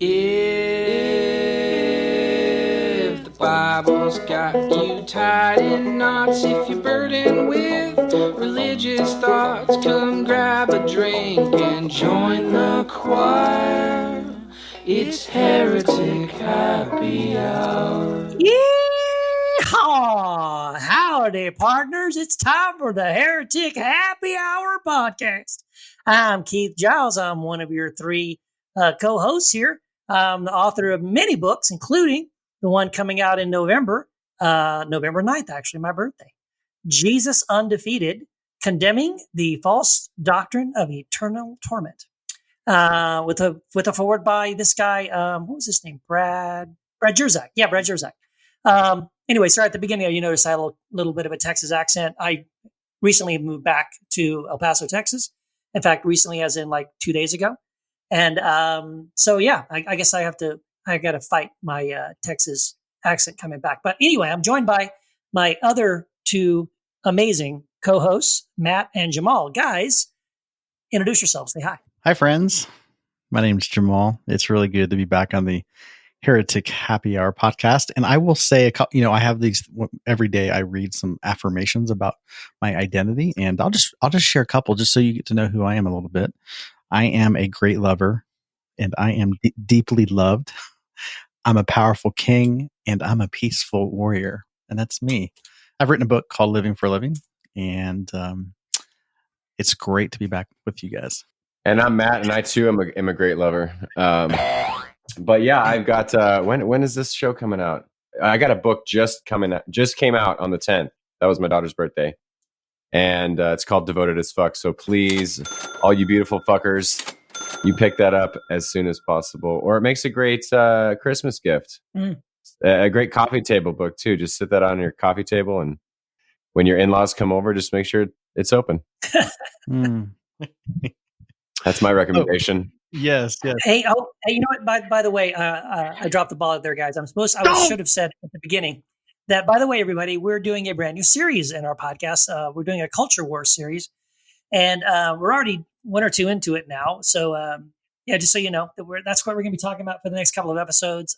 If the Bible's got you tied in knots, if you're burdened with religious thoughts, come grab a drink and join the choir. It's Heretic Happy Hour. Yeehaw! Howdy, partners. It's time for the Heretic Happy Hour podcast. I'm Keith Giles. I'm one of your three co-hosts here. I'm the author of many books, including the one coming out in November 9th, actually, my birthday. Jesus Undefeated, Condemning the False Doctrine of Eternal Torment. With a foreword by this guy, what was his name? Brad Jersak. Yeah, Brad Jersak. Anyway, sorry, at the beginning, you noticed I had a little bit of a Texas accent. I recently moved back to El Paso, Texas. In fact, recently, as in like 2 days ago. And so, yeah, I guess I got to fight my Texas accent coming back. But anyway, I'm joined by my other two amazing co-hosts, Matt and Jamal. Guys, introduce yourselves. Say hi. Hi, friends. My name's Jamal. It's really good to be back on the Heretic Happy Hour podcast. And I will say, I have these every day. I read some affirmations about my identity, and I'll just share a couple just so you get to know who I am a little bit. I am a great lover, and I am deeply loved. I'm a powerful king, and I'm a peaceful warrior. And that's me. I've written a book called Living for a Living, and it's great to be back with you guys. And I'm Matt, and I too am a great lover. But yeah, I've got when is this show coming out? I got a book just came out on the 10th. That was my daughter's birthday. And it's called Devoted as Fuck. So please, all you beautiful fuckers, you pick that up as soon as possible. Or it makes a great Christmas gift. A great coffee table book too. Just sit that on your coffee table, and when your in-laws come over, just make sure it's open. That's my recommendation. Yes. Hey, you know what? By the way, I dropped the ball out there, guys. Should have said at the beginning that, by the way, everybody, we're doing a brand new series in our podcast. We're doing a Culture War series, and we're already one or two into it now. So, just so you know, that's what we're going to be talking about for the next couple of episodes.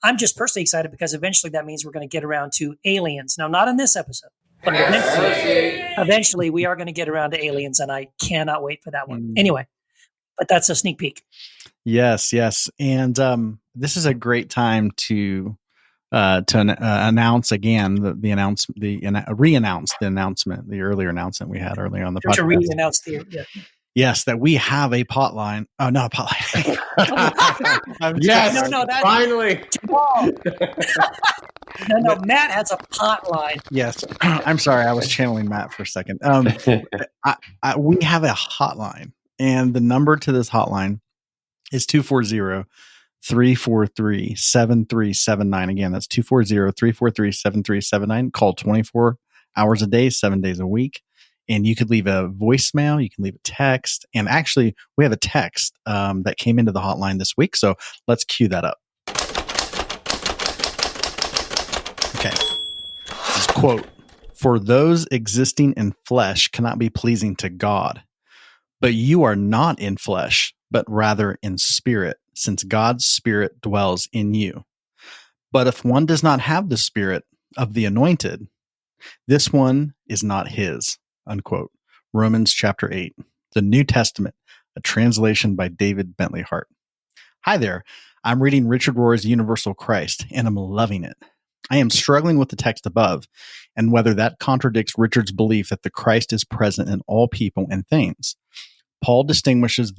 I'm just personally excited because eventually that means we're going to get around to aliens. Now, not in this episode, but eventually we are going to get around to aliens, and I cannot wait for that one. Anyway. But that's a sneak peek. Yes. And this is a great time to announce again re-announce the announcement, the earlier announcement we had earlier on the podcast. To re-announce Yes, that we have a potline. Oh, not a potline. Yes, that's finally. No, Matt has a potline. Yes, I'm sorry, I was channeling Matt for a second. We have a hotline. And the number to this hotline is 240-343-7379. Again, that's 240-343-7379. Call 24 hours a day, 7 days a week. And you could leave a voicemail. You can leave a text. And actually, we have a text that came into the hotline this week. So let's cue that up. Okay. This is quote, "For those existing in flesh cannot be pleasing to God. But you are not in flesh, but rather in spirit, since God's spirit dwells in you. But if one does not have the spirit of the anointed, this one is not his." Unquote. Romans chapter 8, the New Testament, a translation by David Bentley Hart. Hi there. I'm reading Richard Rohr's Universal Christ, and I'm loving it. I am struggling with the text above and whether that contradicts Richard's belief that the Christ is present in all people and things. Paul distinguishes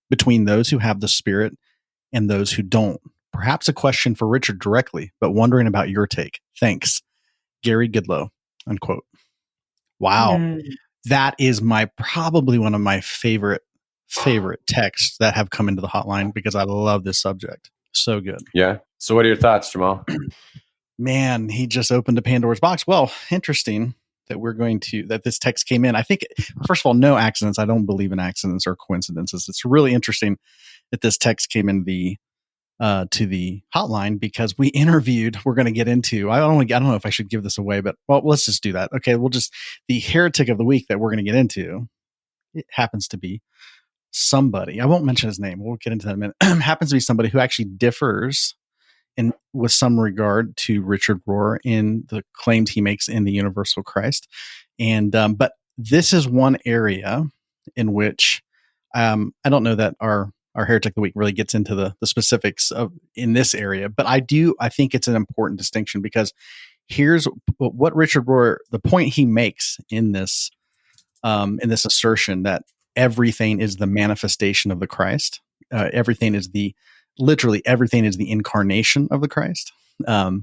between those who have the Spirit and those who don't. Perhaps a question for Richard directly, but wondering about your take. Thanks. Gary Goodlow. Unquote. Wow. That is probably one of my favorite texts that have come into the hotline because I love this subject. So good. Yeah. So what are your thoughts, Jamal? Man, he just opened a Pandora's box. Well, interesting that this text came in. I think, first of all, no accidents. I don't believe in accidents or coincidences. It's really interesting that this text came in to the hotline because we interviewed, we're going to get into, I don't know if I should give this away, but well, let's just do that. Okay. The heretic of the week that we're going to get into, it happens to be somebody, I won't mention his name, we'll get into that in a minute, happens to be somebody who actually differs in with some regard to Richard Rohr in the claims he makes in the Universal Christ. And but this is one area in which I don't know that our Heretic of the Week really gets into the specifics of in this area, but I think it's an important distinction, because here's what Richard Rohr, the point he makes in this assertion that everything is the manifestation of the Christ. Literally everything is the incarnation of the Christ,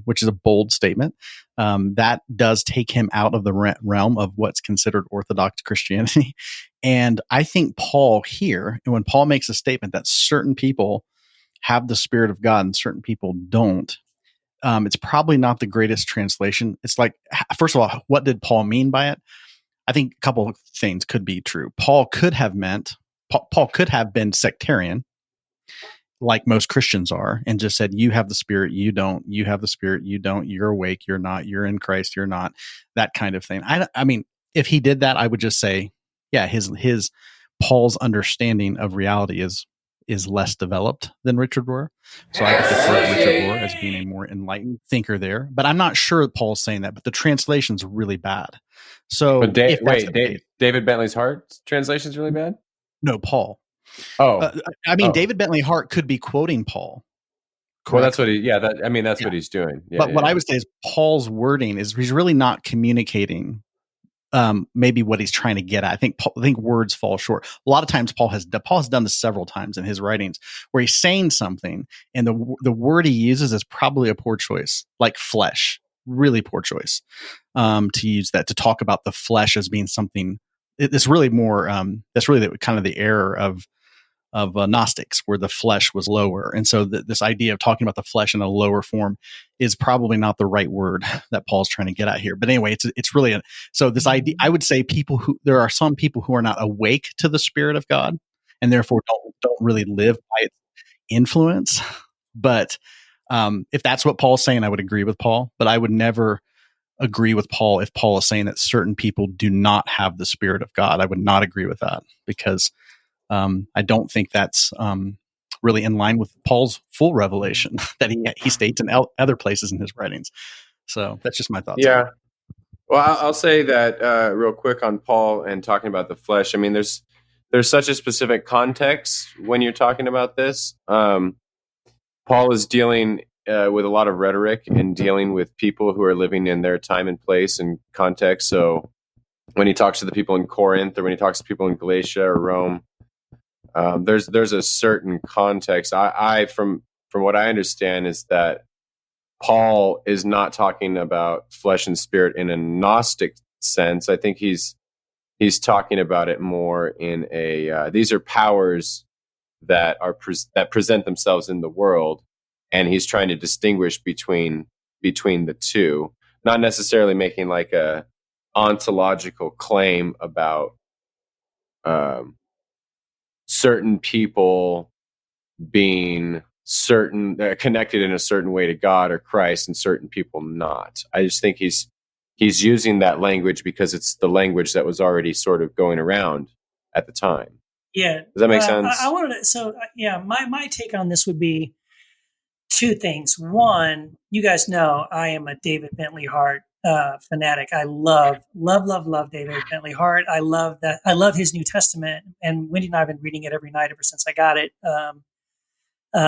which is a bold statement. That does take him out of the realm of what's considered Orthodox Christianity. And I think Paul here, and when Paul makes a statement that certain people have the Spirit of God and certain people don't, it's probably not the greatest translation. It's like, first of all, what did Paul mean by it? I think a couple of things could be true. Paul could have been sectarian, like most Christians are, and just said, you have the Spirit, you don't, you have the Spirit, you don't, you're awake, you're not, you're in Christ, you're not, that kind of thing. I mean, if he did that, I would just say, yeah, his Paul's understanding of reality is less developed than Richard Rohr. So I could defer Richard Rohr as being a more enlightened thinker there. But I'm not sure that Paul's saying that, but the translation's really bad. So But David Bentley's Heart translation is really bad? No, Paul. Oh. David Bentley Hart could be quoting Paul. Well, that's what what he's doing. Yeah, but what I would say is Paul's wording is he's really not communicating maybe what he's trying to get at. I think words fall short. A lot of times Paul has done this several times in his writings where he's saying something and the word he uses is probably a poor choice, like flesh, really poor choice to use that, to talk about the flesh as being something. It's really more, that's really kind of the error of Gnostics, where the flesh was lower. And so this idea of talking about the flesh in a lower form is probably not the right word that Paul's trying to get at here. But anyway, it's really, so this idea, I would say there are some people who are not awake to the Spirit of God and therefore don't really live by its influence. But if that's what Paul's saying, I would agree with Paul, but I would never agree with Paul if Paul is saying that certain people do not have the Spirit of God. I would not agree with that, because I don't think that's really in line with Paul's full revelation that he states in other places in his writings. So that's just my thoughts. Yeah. Well, I'll say that real quick on Paul and talking about the flesh. I mean, there's such a specific context when you're talking about this. Paul is dealing with a lot of rhetoric and dealing with people who are living in their time and place and context. So when he talks to the people in Corinth, or when he talks to people in Galatia or Rome, there's a certain context. I from what I understand is that Paul is not talking about flesh and spirit in a Gnostic sense. I think he's talking about it more in a these are powers that that present themselves in the world, and he's trying to distinguish between the two, not necessarily making like a ontological claim about certain people being connected in a certain way to God or Christ, and certain people not. I just think he's using that language because it's the language that was already sort of going around at the time. Yeah. Does that make sense? I wanted to, so yeah, my take on this would be two things. One, you guys know I am a David Bentley Hart fanatic. I love David Bentley Hart. I love that. I love his New Testament, and Wendy and I have been reading it every night ever since I got it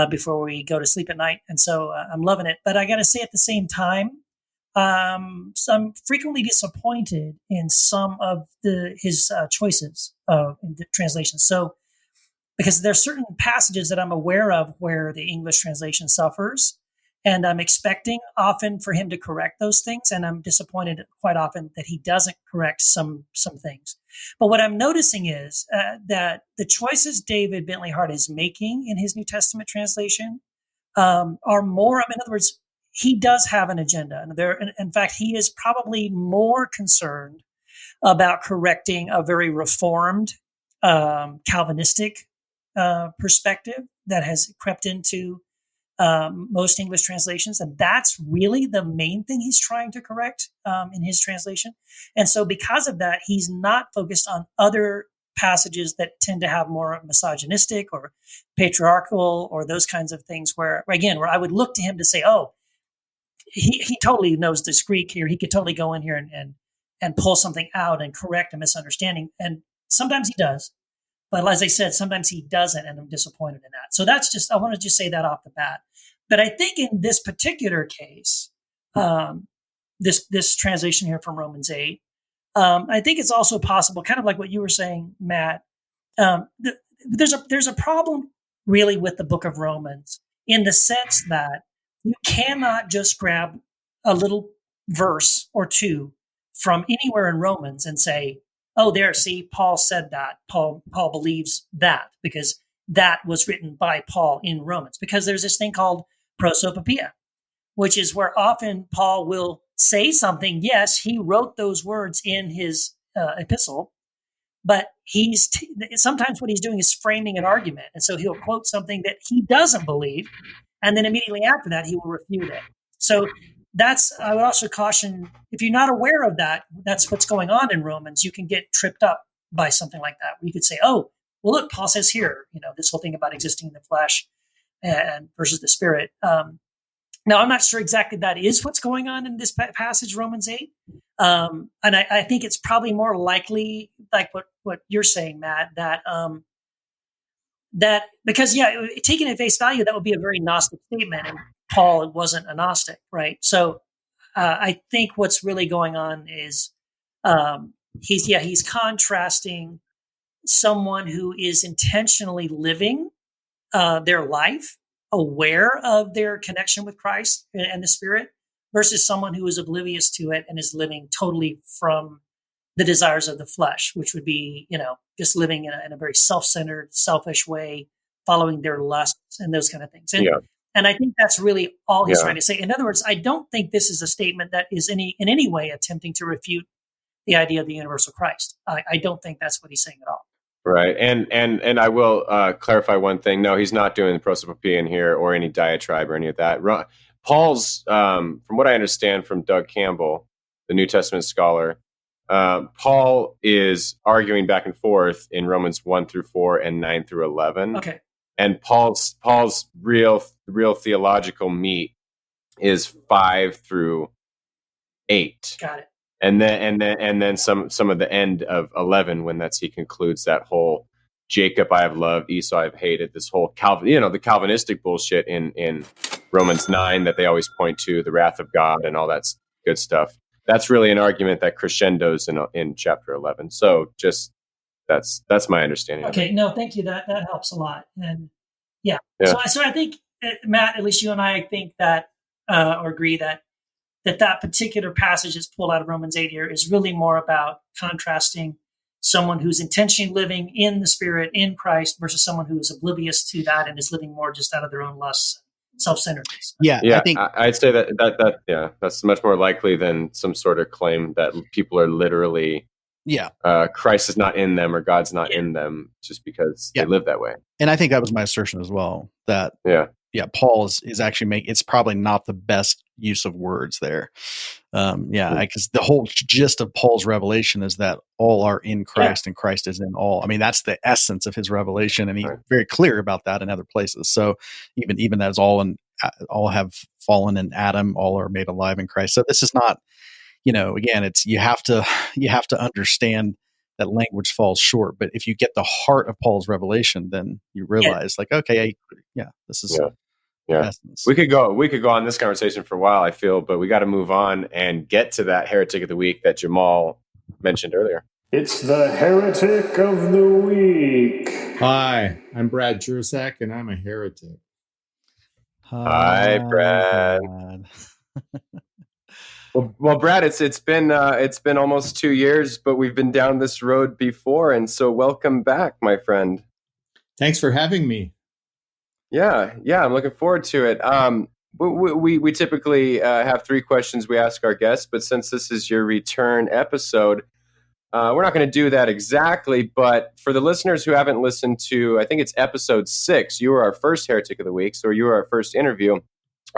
before we go to sleep at night. And so I'm loving it. But I got to say at the same time, so I'm frequently disappointed in some of his choices in the translations. So, because there's certain passages that I'm aware of where the English translation suffers, and I'm expecting often for him to correct those things, and I'm disappointed quite often that he doesn't correct some things. But what I'm noticing is that the choices David Bentley Hart is making in his New Testament translation are more, in other words, he does have an agenda. And in fact, he is probably more concerned about correcting a very reformed Calvinistic perspective that has crept into most English translations. And that's really the main thing he's trying to correct in his translation. And so because of that, he's not focused on other passages that tend to have more misogynistic or patriarchal or those kinds of things where I would look to him to say, oh, he totally knows this Greek here. He could totally go in here and pull something out and correct a misunderstanding. And sometimes he does. But as I said, sometimes he doesn't, and I'm disappointed in that. So I want to just say that off the bat. But I think in this particular case, this translation here from Romans 8, I think it's also possible, kind of like what you were saying, Matt. There's a problem really with the book of Romans in the sense that you cannot just grab a little verse or two from anywhere in Romans and say, oh, there, see, Paul said that. Paul believes that because that was written by Paul in Romans. Because there's this thing called prosopopoeia, which is where often Paul will say something. Yes, he wrote those words in his epistle, but sometimes what he's doing is framing an argument. And so he'll quote something that he doesn't believe, and then immediately after that, he will refute it. So I would also caution, if you're not aware of that, that's what's going on in Romans, you can get tripped up by something like that. Where you could say, oh, well, look, Paul says here, this whole thing about existing in the flesh and versus the spirit. Now, I'm not sure exactly that is what's going on in this passage, Romans 8. And I think it's probably more likely, like what you're saying, Matt, that because, taken at face value, that would be a very Gnostic statement. And Paul wasn't a Gnostic, right? So I think what's really going on is he's contrasting someone who is intentionally living their life, aware of their connection with Christ and the Spirit, versus someone who is oblivious to it and is living totally from the desires of the flesh, which would be, just living in a very self-centered, selfish way, following their lusts and those kind of things. And I think that's really all he's trying to say. In other words, I don't think this is a statement that is in any way attempting to refute the idea of the universal Christ. I don't think that's what he's saying at all. Right. And I will clarify one thing. No, he's not doing the prosopopoeia in here or any diatribe or any of that. Paul's, from what I understand from Doug Campbell, the New Testament scholar, Paul is arguing back and forth in Romans 1-4 and 9-11. Okay. And Paul's real theological meat is 5-8. Got it. And then some of the end of 11 when he concludes that whole Jacob I have loved, Esau I have hated, this whole the Calvinistic bullshit in Romans 9 that they always point to, the wrath of God and all that good stuff. That's really an argument that crescendos in chapter 11. So just that's my understanding. Okay, no, thank you. That helps a lot. And yeah. So I think, Matt, at least you and I think that or agree that particular passage that's pulled out of Romans 8 here is really more about contrasting someone who's intentionally living in the Spirit, in Christ, versus someone who is oblivious to that and is living more just out of their own lusts, self-centeredness. Yeah, I think I'd say that that's much more likely than some sort of claim that people are literally Christ is not in them or God's not in them just because they live that way. And I think that was my assertion as well, that Paul is actually it's probably not the best use of words there. Because the whole gist of Paul's revelation is that all are in Christ and Christ is in all. I mean, that's the essence of his revelation, and he's very clear about that in other places. So even as all have fallen in Adam, all are made alive in Christ. So this is not, again, it's you have to understand that language falls short. But if you get the heart of Paul's revelation, then you realize this is essence. We could go on this conversation for a while, I feel, but we got to move on and get to that heretic of the week that Jamal mentioned earlier. It's the heretic of the week. Hi, I'm Brad Jersak, and I'm a heretic. Hi, Brad. Well, Brad, it's been almost 2 years, but we've been down this road before, and so welcome back, my friend. Thanks for having me. Yeah, I'm looking forward to it. We typically have 3 questions we ask our guests, but since this is your return episode, we're not going to do that exactly. But for the listeners who haven't listened to, I think it's episode 6, you were our first heretic of the week, so you were our first interview.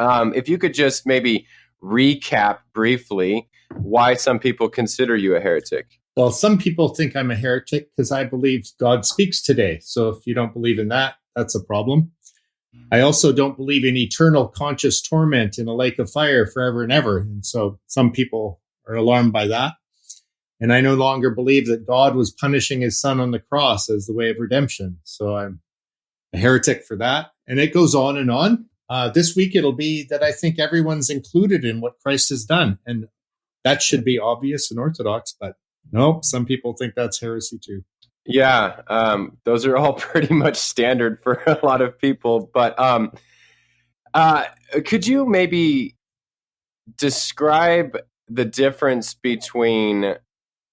If you could just maybe recap briefly why some people consider you a heretic. Well, some people think I'm a heretic because I believe God speaks today. So if you don't believe in that, that's a problem. I also don't believe in eternal conscious torment in a lake of fire forever and ever. And so some people are alarmed by that. And I no longer believe that God was punishing his son on the cross as the way of redemption. So I'm a heretic for that. And it goes on and on. This week, it'll be that I think everyone's included in what Christ has done. And that should be obvious and orthodox, but nope, some people think that's heresy too. Yeah, those are all pretty much standard for a lot of people. But could you maybe describe the difference between,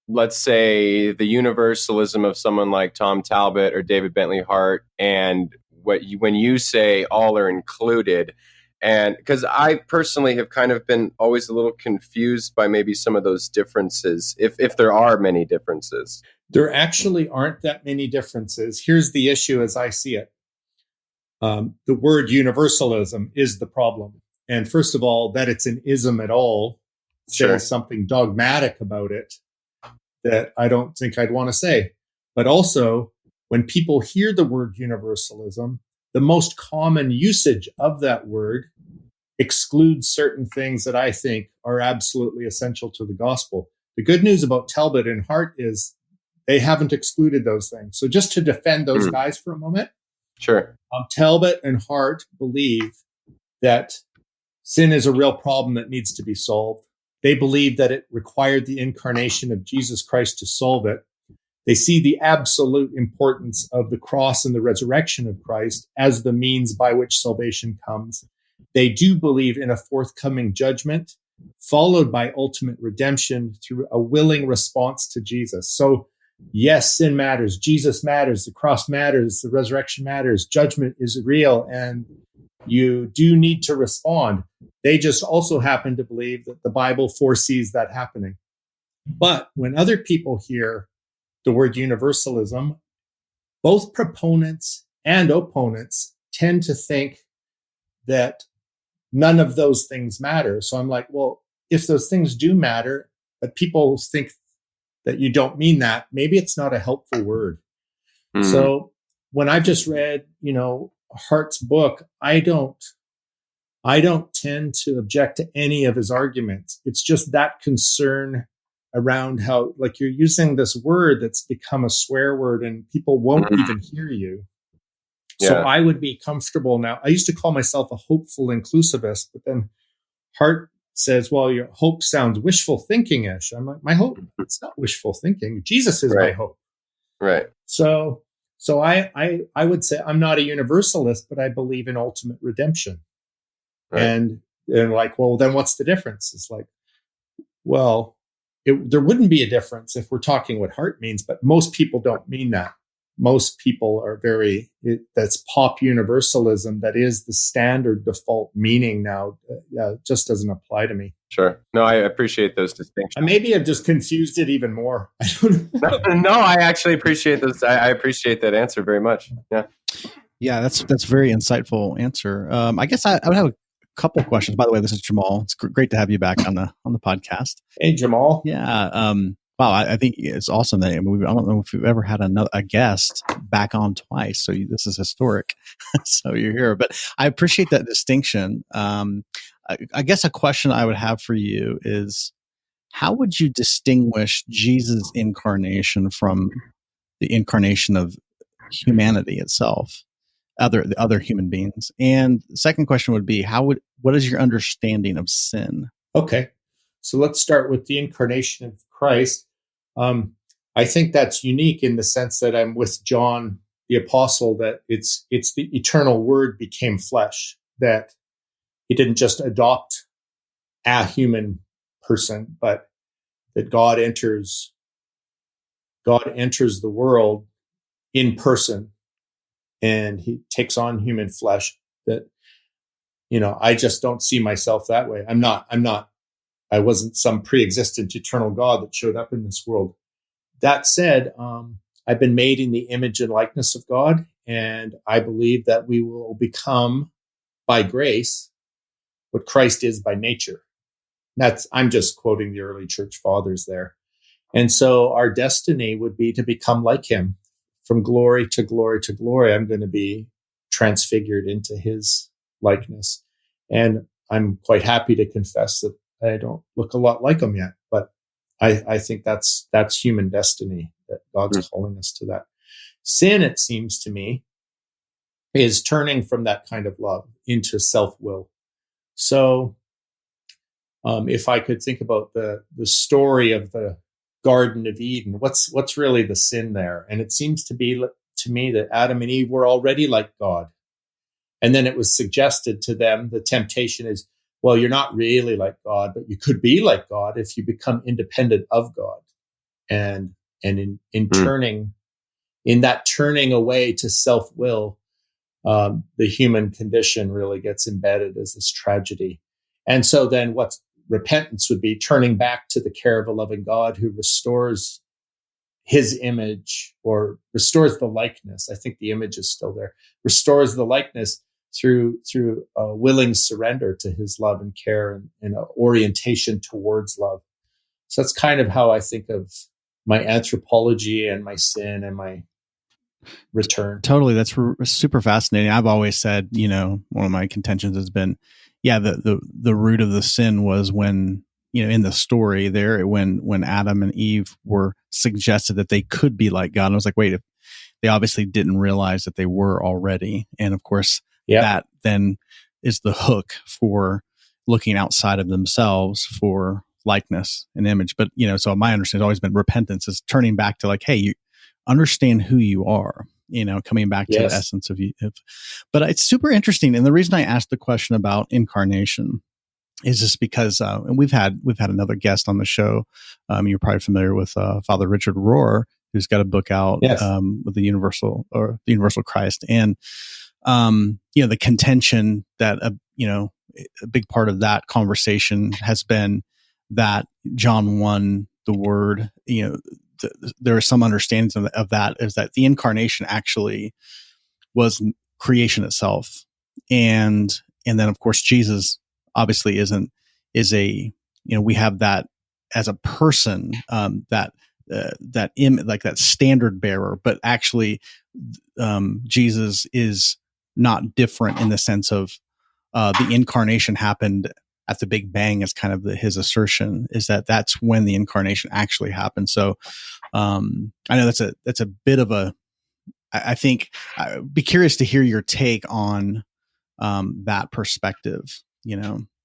let's say, the universalism of someone like Tom Talbot or David Bentley Hart, and when you say all are included? And because I personally have kind of been always a little confused by maybe some of those differences, if there are many differences. There actually aren't that many differences. Here's the issue as I see it. The word universalism is the problem. And first of all, that it's an ism at all says something dogmatic about it that I don't think I'd want to say. But also, when people hear the word universalism, the most common usage of that word excludes certain things that I think are absolutely essential to the gospel. The good news about Talbot and Hart is they haven't excluded those things. So just to defend those guys for a moment. Sure. Talbot and Hart believe that sin is a real problem that needs to be solved. They believe that it required the incarnation of Jesus Christ to solve it. They see the absolute importance of the cross and the resurrection of Christ as the means by which salvation comes. They do believe in a forthcoming judgment, followed by ultimate redemption through a willing response to Jesus. So, yes, sin matters. Jesus matters. The cross matters. The resurrection matters. Judgment is real, and you do need to respond. They just also happen to believe that the Bible foresees that happening. But when other people hear the word universalism, both proponents and opponents tend to think that none of those things matter. So I'm like, well, if those things do matter, but people think that you don't mean that, maybe it's not a helpful word. So when I've just read, Hart's book, I don't tend to object to any of his arguments. It's just that concern around how, like, you're using this word that's become a swear word and people won't even hear you. Yeah. So I would be comfortable now. I used to call myself a hopeful inclusivist, but then Hart says, well, your hope sounds wishful thinking-ish. I'm like, my hope, it's not wishful thinking. Jesus is my hope. Right. So I would say I'm not a universalist, but I believe in ultimate redemption. Right. And like, well, then what's the difference? It's like, well, there wouldn't be a difference if we're talking what Hart means, but most people don't mean that. Most people are that's pop universalism. That is the standard default meaning now. It just doesn't apply to me. Sure. No, I appreciate those distinctions. Maybe I've just confused it even more. I don't know. No, I actually appreciate this. I appreciate that answer very much. Yeah. Yeah, that's a very insightful answer. I guess I would have a couple of questions. By the way, this is Jamal. It's great to have you back on the podcast. Hey, Jamal. Yeah. Wow, I think it's awesome that I don't know if we've ever had a guest back on twice. So this is historic. So you're here, but I appreciate that distinction. I guess a question I would have for you is, how would you distinguish Jesus' incarnation from the incarnation of humanity itself, the other human beings? And the second question would be, what is your understanding of sin? Okay. So let's start with the incarnation of Christ. I think that's unique in the sense that I'm with John the Apostle, that it's the eternal Word became flesh, that he didn't just adopt a human person, but that God enters the world in person, and he takes on human flesh. That, I just don't see myself that way. I wasn't some pre-existent eternal God that showed up in this world. That said, I've been made in the image and likeness of God, and I believe that we will become, by grace, what Christ is by nature. I'm just quoting the early church fathers there. And so our destiny would be to become like him. From glory to glory to glory, I'm going to be transfigured into his likeness. And I'm quite happy to confess that I don't look a lot like him yet, but I think that's human destiny, that God's calling us to that. Sin, it seems to me, is turning from that kind of love into self-will. So if I could think about the story of the Garden of Eden, what's really the sin there? And it seems to be to me that Adam and Eve were already like God. And then it was suggested to them, the temptation is, well, you're not really like God, but you could be like God if you become independent of God. And in turning away to self-will, the human condition really gets embedded as this tragedy. And so then what's repentance would be turning back to the care of a loving God who restores his image, or restores the likeness. I think the image is still there. Restores the likeness through a willing surrender to his love and care, and an orientation towards love. So that's kind of how I think of my anthropology and my sin and my return. Totally. That's super fascinating. I've always said, one of my contentions has been, the root of the sin was when, in the story there, when Adam and Eve were suggested that they could be like God. And I was like, wait, they obviously didn't realize that they were already. And of course, that then is the hook for looking outside of themselves for likeness and image. But, so my understanding has always been repentance is turning back to like, hey, you understand who you are, coming back to the essence of you. But it's super interesting. And the reason I asked the question about incarnation is just because and we've had another guest on the show. You're probably familiar with Father Richard Rohr, who's got a book out with the Universal Christ. And, the contention that, a big part of that conversation has been that John 1, the word, there are some understandings of that is that the incarnation actually was creation itself. And then of course, Jesus obviously we have that as a person, that standard bearer, but actually, Jesus is not different in the sense of, the incarnation happened at the Big Bang is kind of his assertion is that's when the incarnation actually happened. So, I know that's a bit of I think I'd be curious to hear your take on, that perspective,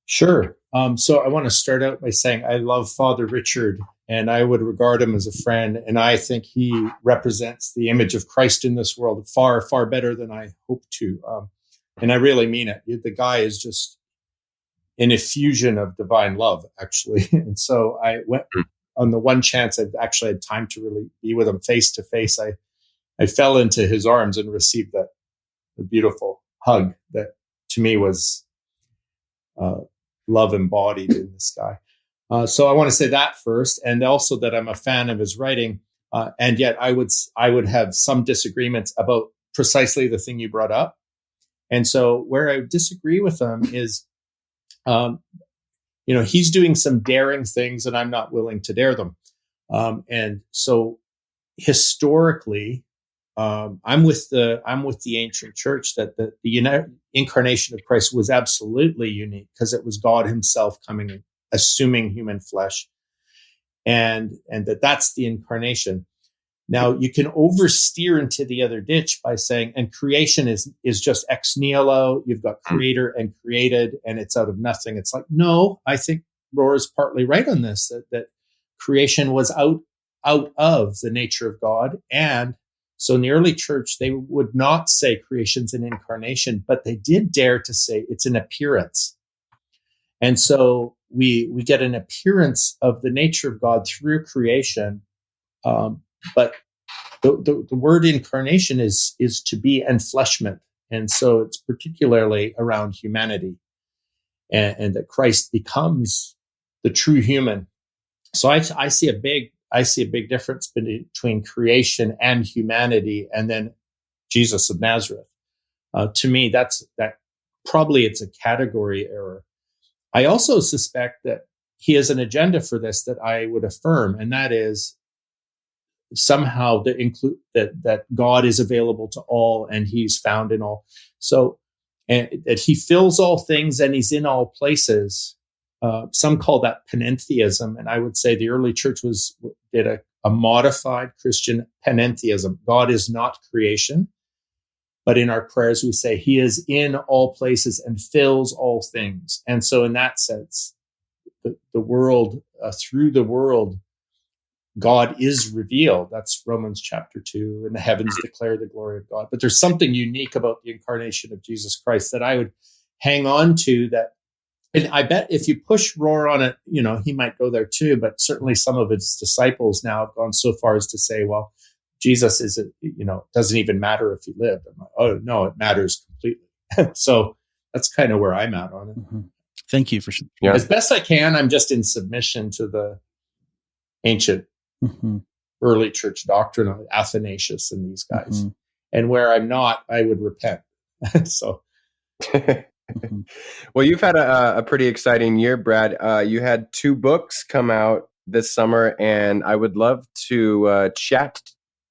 Sure. So I want to start out by saying I love Father Richard, and I would regard him as a friend. And I think he represents the image of Christ in this world far, far better than I hope to. And I really mean it. The guy is just an effusion of divine love, actually. And so I went on the one chance I've actually had time to really be with him face to face. I fell into his arms and received the beautiful hug that to me was love embodied in this guy. So I want to say that first, and also that I'm a fan of his writing, and yet I would have some disagreements about precisely the thing you brought up. And so where I disagree with him is, he's doing some daring things, and I'm not willing to dare them. And so historically, I'm with the ancient church that the incarnation of Christ was absolutely unique because it was God himself coming and assuming human flesh, and that's the incarnation. Now you can oversteer into the other ditch by saying, and creation is just ex nihilo. You've got creator and created, and it's out of nothing. It's like, no, I think Rohr is partly right on this, that creation was out of the nature of God. And so in the early church, they would not say creation's an incarnation, but they did dare to say it's an appearance. And so we get an appearance of the nature of God through creation. But the word incarnation is to be enfleshment. And so it's particularly around humanity, and that Christ becomes the true human. So I see a big difference between creation and humanity, and then Jesus of Nazareth. To me, that probably it's a category error. I also suspect that he has an agenda for this that I would affirm, and that is somehow that God is available to all and he's found in all. So, and that he fills all things and he's in all places. Some call that panentheism. And I would say the early church did a modified Christian panentheism. God is not creation, but in our prayers, we say he is in all places and fills all things. And so in that sense, the world, through the world, God is revealed. That's Romans chapter 2, and the heavens declare the glory of God. But there's something unique about the incarnation of Jesus Christ that I would hang on to, that, and I bet if you push Rohr on it, he might go there too, but certainly some of his disciples now have gone so far as to say, well, Jesus doesn't even matter if he lived. I'm like, oh no, it matters completely. So that's kind of where I'm at on it. Mm-hmm. Thank you for As best I can, I'm just in submission to the ancient early church doctrine of Athanasius and these guys. And where I'm not, I would repent. So, well, you've had a pretty exciting year, Brad. You had 2 books come out this summer, and I would love to chat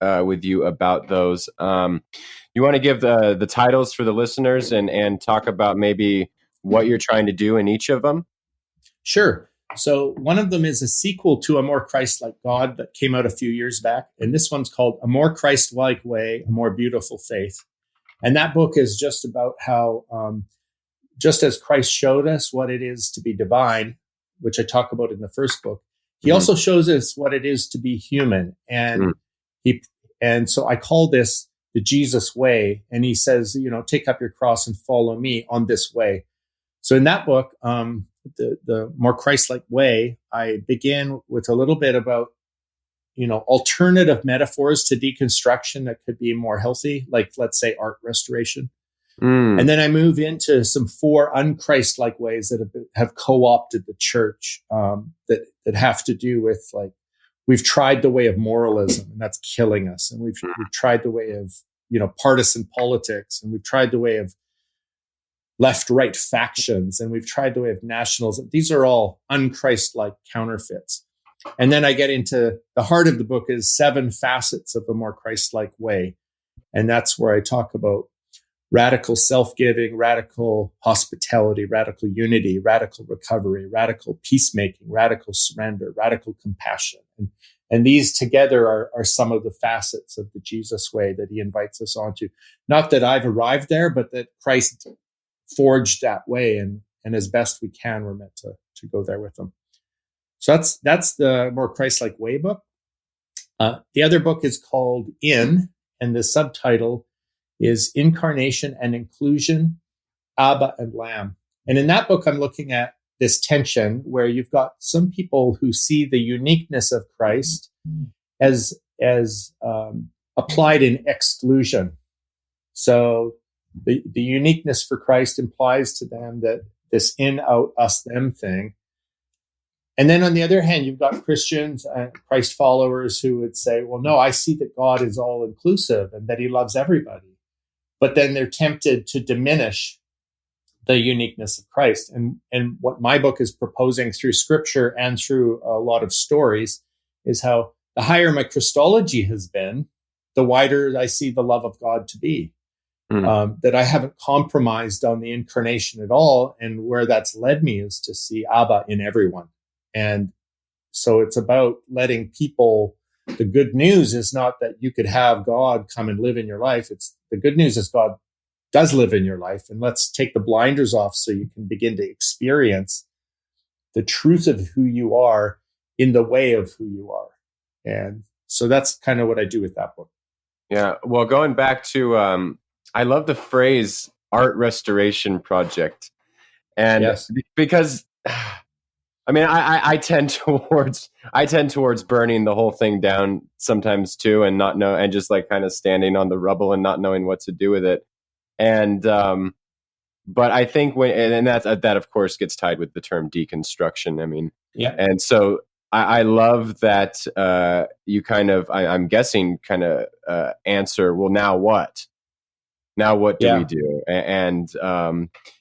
with you about those. You want to give the titles for the listeners and talk about maybe what you're trying to do in each of them? Sure. So one of them is a sequel to A More Christ-Like God that came out a few years back. And this one's called A More Christ-Like Way, A More Beautiful Faith. And that book is just about how, just as Christ showed us what it is to be divine, which I talk about in the first book, he also shows us what it is to be human. And and so I call this the Jesus way. And he says, take up your cross and follow me on this way. So in that book, the More Christ-Like Way, I begin with a little bit about, alternative metaphors to deconstruction that could be more healthy, like let's say art restoration. And then I move into some 4 unchrist-like ways that have co-opted the church, that have to do with, like, we've tried the way of moralism and that's killing us. And we've tried the way of, partisan politics, and we've tried the way of left-right factions, and we've tried the way of nationalism. These are all unchrist-like counterfeits. And then I get into the heart of the book is 7 facets of a more Christ-like way. And that's where I talk about radical self-giving, radical hospitality, radical unity, radical recovery, radical peacemaking, radical surrender, radical compassion. And these together are some of the facets of the Jesus way that he invites us onto. Not that I've arrived there, but that Christ forged that way. And as best we can, we're meant to go there with them. So that's the More Christ-Like Way book. The other book is called In, and the subtitle is Incarnation and Inclusion, Abba and Lamb. And in that book, I'm looking at this tension where you've got some people who see the uniqueness of Christ as applied in exclusion. So the uniqueness for Christ implies to them that this in, out, us, them thing. And then on the other hand, you've got Christians and Christ followers who would say, well, no, I see that God is all inclusive and that he loves everybody. But then they're tempted to diminish the uniqueness of Christ. And what my book is proposing through scripture and through a lot of stories is how the higher my Christology has been, the wider I see the love of God to be. That I haven't compromised on the incarnation at all. And where that's led me is to see Abba in everyone. And so it's about letting people, the good news is not that you could have God come and live in your life. It's the good news is God does live in your life. And let's take the blinders off so you can begin to experience the truth of who you are in the way of who you are. And so that's kind of what I do with that book. Yeah. Well, going back to, I love the phrase art restoration project. And because I mean, I tend towards burning the whole thing down sometimes too, and and just like kind of standing on the rubble and not knowing what to do with it. And but I think and that of course gets tied with the term deconstruction. I mean, and so I love that you kind of I'm guessing kind of answer. Well, now what? Now what do we do? And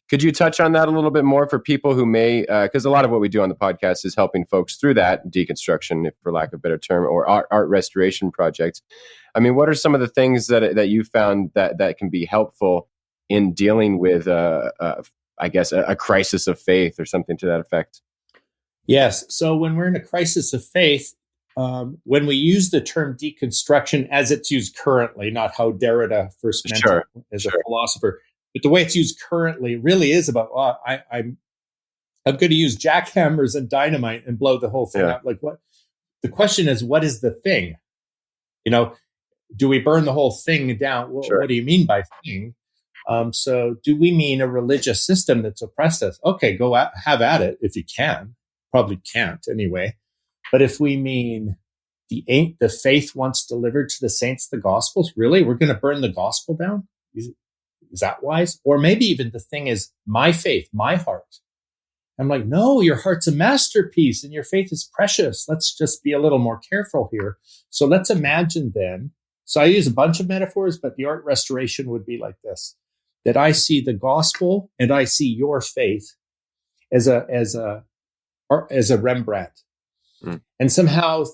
Could you touch on that a little bit more for people who may, because a lot of what we do on the podcast is helping folks through that deconstruction, if for lack of a better term, or art restoration projects. I mean, what are some of the things that you found that can be helpful in dealing with, I guess, a crisis of faith or something to that effect? Yes. So when we're in a crisis of faith, when we use the term deconstruction as it's used currently, not how Derrida first meant it as a philosopher, but the way it's used currently really is about, I'm going to use jackhammers and dynamite and blow the whole thing up. Like, what? The question is, what is the thing? Do we burn the whole thing down? What do you mean by thing? So do we mean a religious system that's oppressed us? Okay, go have at it if you can. Probably can't anyway. But if we mean the faith once delivered to the saints, the gospels, really, we're going to burn the gospel down? Is that wise? Or maybe even the thing is my faith, my heart. I'm like, no, your heart's a masterpiece and your faith is precious. Let's just be a little more careful here. So let's imagine then. So I use a bunch of metaphors, but the art restoration would be like this, that I see the gospel and I see your faith as a Rembrandt. And somehow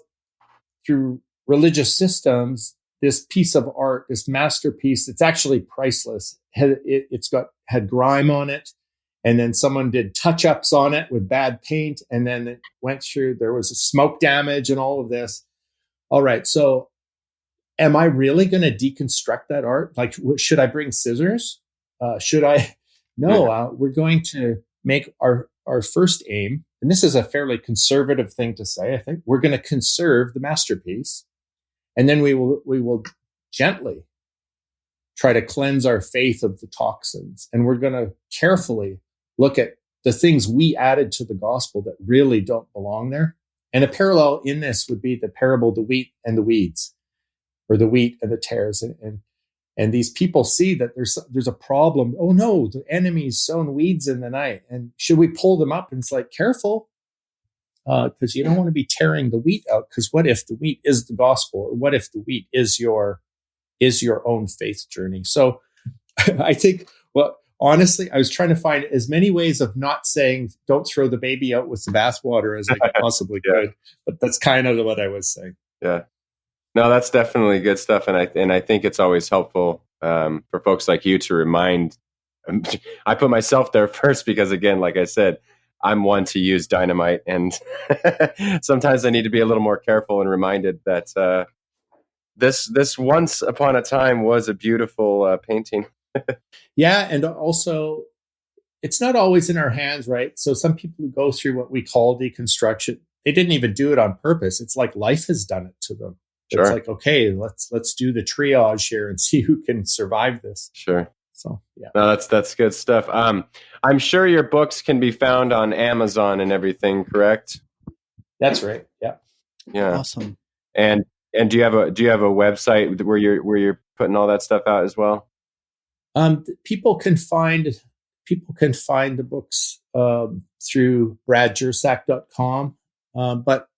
through religious systems, this piece of art, this masterpiece, it's actually priceless. It's had grime on it. And then someone did touch-ups on it with bad paint. And then it went through, there was a smoke damage and all of this. All right. So am I really going to deconstruct that art? Like, should I bring scissors? Should I? No, we're going to make our first aim. And this is a fairly conservative thing to say. I think we're going to conserve the masterpiece. And then we will gently try to cleanse our faith of the toxins. And we're going to carefully look at the things we added to the gospel that really don't belong there. And a parallel in this would be the parable, the wheat and the weeds, or the wheat and the tares. And these people see that there's a problem. Oh no, the enemy's sown weeds in the night. And should we pull them up? And it's like, careful, because you don't want to be tearing the wheat out. Because what if the wheat is the gospel? Or what if the wheat is your own faith journey? So I think, well, honestly, I was trying to find as many ways of not saying, don't throw the baby out with the bathwater as I possibly could. But that's kind of what I was saying. Yeah. No, that's definitely good stuff. And I think it's always helpful for folks like you to remind, I put myself there first because, again, like I said, I'm one to use dynamite. And sometimes I need to be a little more careful and reminded that this once upon a time was a beautiful painting. Yeah. And also, it's not always in our hands, right? So some people who go through what we call deconstruction, they didn't even do it on purpose. It's like life has done it to them. Sure. It's like, okay, let's do the triage here and see who can survive this. Sure. So yeah. No, that's good stuff. I'm sure your books can be found on Amazon and everything, correct? That's right. Yeah. Yeah. Awesome. And do you have a website where you're putting all that stuff out as well? People can find the books through bradjersak.com. But